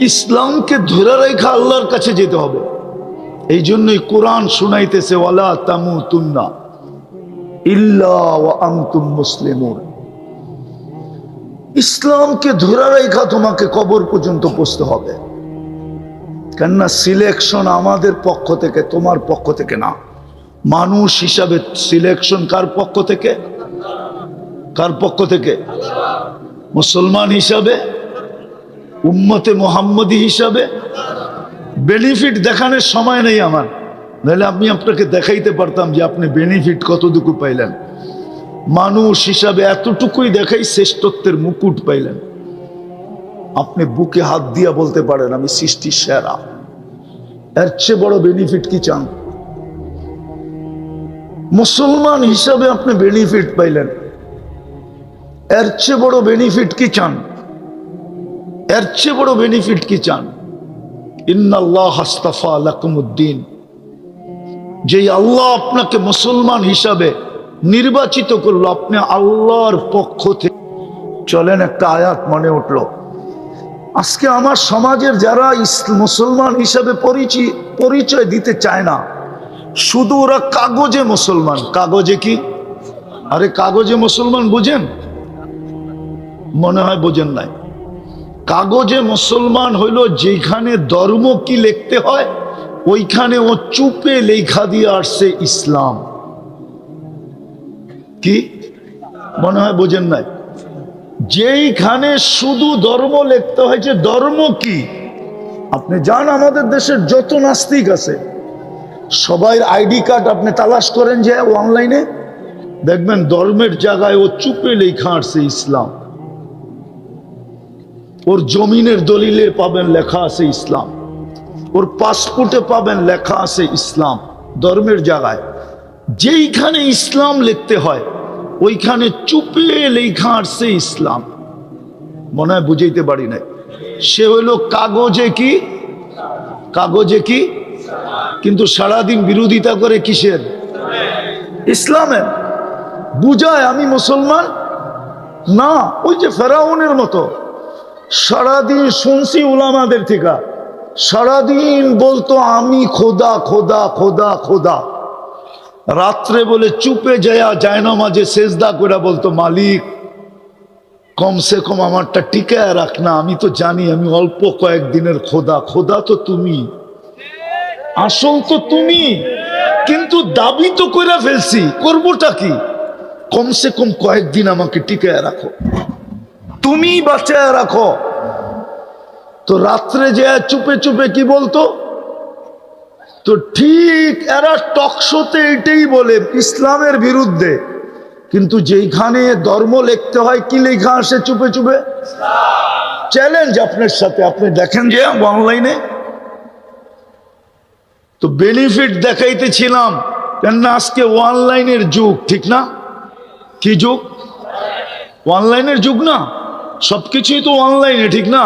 ইসলামকে ধৈরা রেখা আল্লাহর কাছে যেতে হবে। এই জন্যই কোরআন শুনাইতেছে, ওয়ালা তামুতুন্না ইল্লা ওয়া আনতুম মুসলিমুন। ইসলামকে ধরে রেখা তোমাকে কবর পর্যন্ত পৌঁছতে হবে। কেননা সিলেকশন আমাদের পক্ষ থেকে, তোমার পক্ষ থেকে না। মানুষ হিসাবে সিলেকশন কার পক্ষ থেকে? কার পক্ষ থেকে? মুসলমান হিসাবে, উম্মতে মুহাম্মদী হিসাবে। বেনিফিট দেখানোর সময় নেই আমার, নাহলে আমি আপনাকে দেখাইতে পারতাম যে আপনি বেনিফিট কতটুকু পাইলেন। মানুষ হিসাবে এতটুকুই দেখাই, শ্রেষ্ঠত্বের মুকুট পাইলেন। আপনি বুকে হাত দিয়া বলতে পারেন আমি সৃষ্টির সেরা। এর চেয়ে বড় বেনিফিট কি চান? মুসলমান হিসাবে আপনি বেনিফিট পাইলেন, এর চেয়ে বড় বেনিফিট কি চান? এর চেয়ে বড় বেনিফিট কি চান? ইন্নাল্লাহ আস্তাফা লাকুমুদ্দিন। যেই আল্লাহ আপনাকে মুসলমান হিসাবে নির্বাচিত করলো, আপনি আল্লাহর পক্ষ থেকে চলেন। একটা আয়াত মনে উঠলো, আজকে আমার সমাজের যারা মুসলমান হিসাবে পরিচয় দিতে চায় না, শুধু ওরা কাগজে মুসলমান। কাগজে কি? আরে কাগজে মুসলমান বুঝেন? মনে হয় বোঝেন নাই। কাগজে মুসলমান হইল যেখানে ধর্ম কি লিখতে হয়, ওইখানে ও চুপে লেখা দিয়ে আসছে ইসলাম। কি মনে হয় বোঝেন নাই? যেইখানে শুধু ধর্ম লিখতে হয়, যে ধর্ম কি। আপনি যান আমাদের দেশের যত নাস্তিক আছে, সবাই আইডি কার্ড আপনি তালাশ করেন যে অনলাইনে, দেখবেন ধর্মের জায়গায় ও চুপে লেখা আসছে ইসলাম। ওর জমিনের দলিলে পাবেন লেখা আছে ইসলাম, ওর পাসপোর্টে পাবেন লেখা আছে ইসলাম। ধর্মের জায়গায় যেইখানে ইসলাম লিখতে হয়, ওইখানে চুপে লেখা আসছে ইসলাম। মনে হয় বুঝাইতে পারি নাই। সে হলো কাগজে কি, কাগজে কি, কিন্তু সারাদিন বিরোধিতা করে কিসের? ইসলামের। বুঝায় আমি মুসলমান না, ওই যে ফেরাউনের মতো সারাদিন শুনছি উলামাদের থেকে, সারাদিন বলতো আমি খোদা খোদা খোদা খোদা, রাত্রে বলে চুপে যায় না মাঝে সেজদা করে বলতো মালিক কমসে কম আমারটা টিকায় রাখ না, আমি তো জানি আমি অল্প কয়েকদিনের খোদা, খোদা তো তুমি, আসল তো তুমি, কিন্তু দাবি তো করে ফেলছি, করবোটা কি? কমসে কম কয়েকদিন আমাকে টিকায় রাখো, তুমি বাঁচায় রাখো। তো রাত্রে যে চুপে চুপে কি বলতো? তো ঠিক এরা টকশোতে এটাই বলে ইসলামের বিরুদ্ধে, কিন্তু যেখানে ধর্ম লিখতে হয় কি লেখা আসে চুপে চুপে? চ্যালেঞ্জ আপনার সাথে, আপনি দেখেন যে অনলাইনে। তো বেনিফিট দেখাইতেছিলাম, কেননা আজকে অনলাইনের যুগ, ঠিক না? কি যুগ? অনলাইনের যুগ না, সবকিছুই তো অনলাইনে, ঠিক না?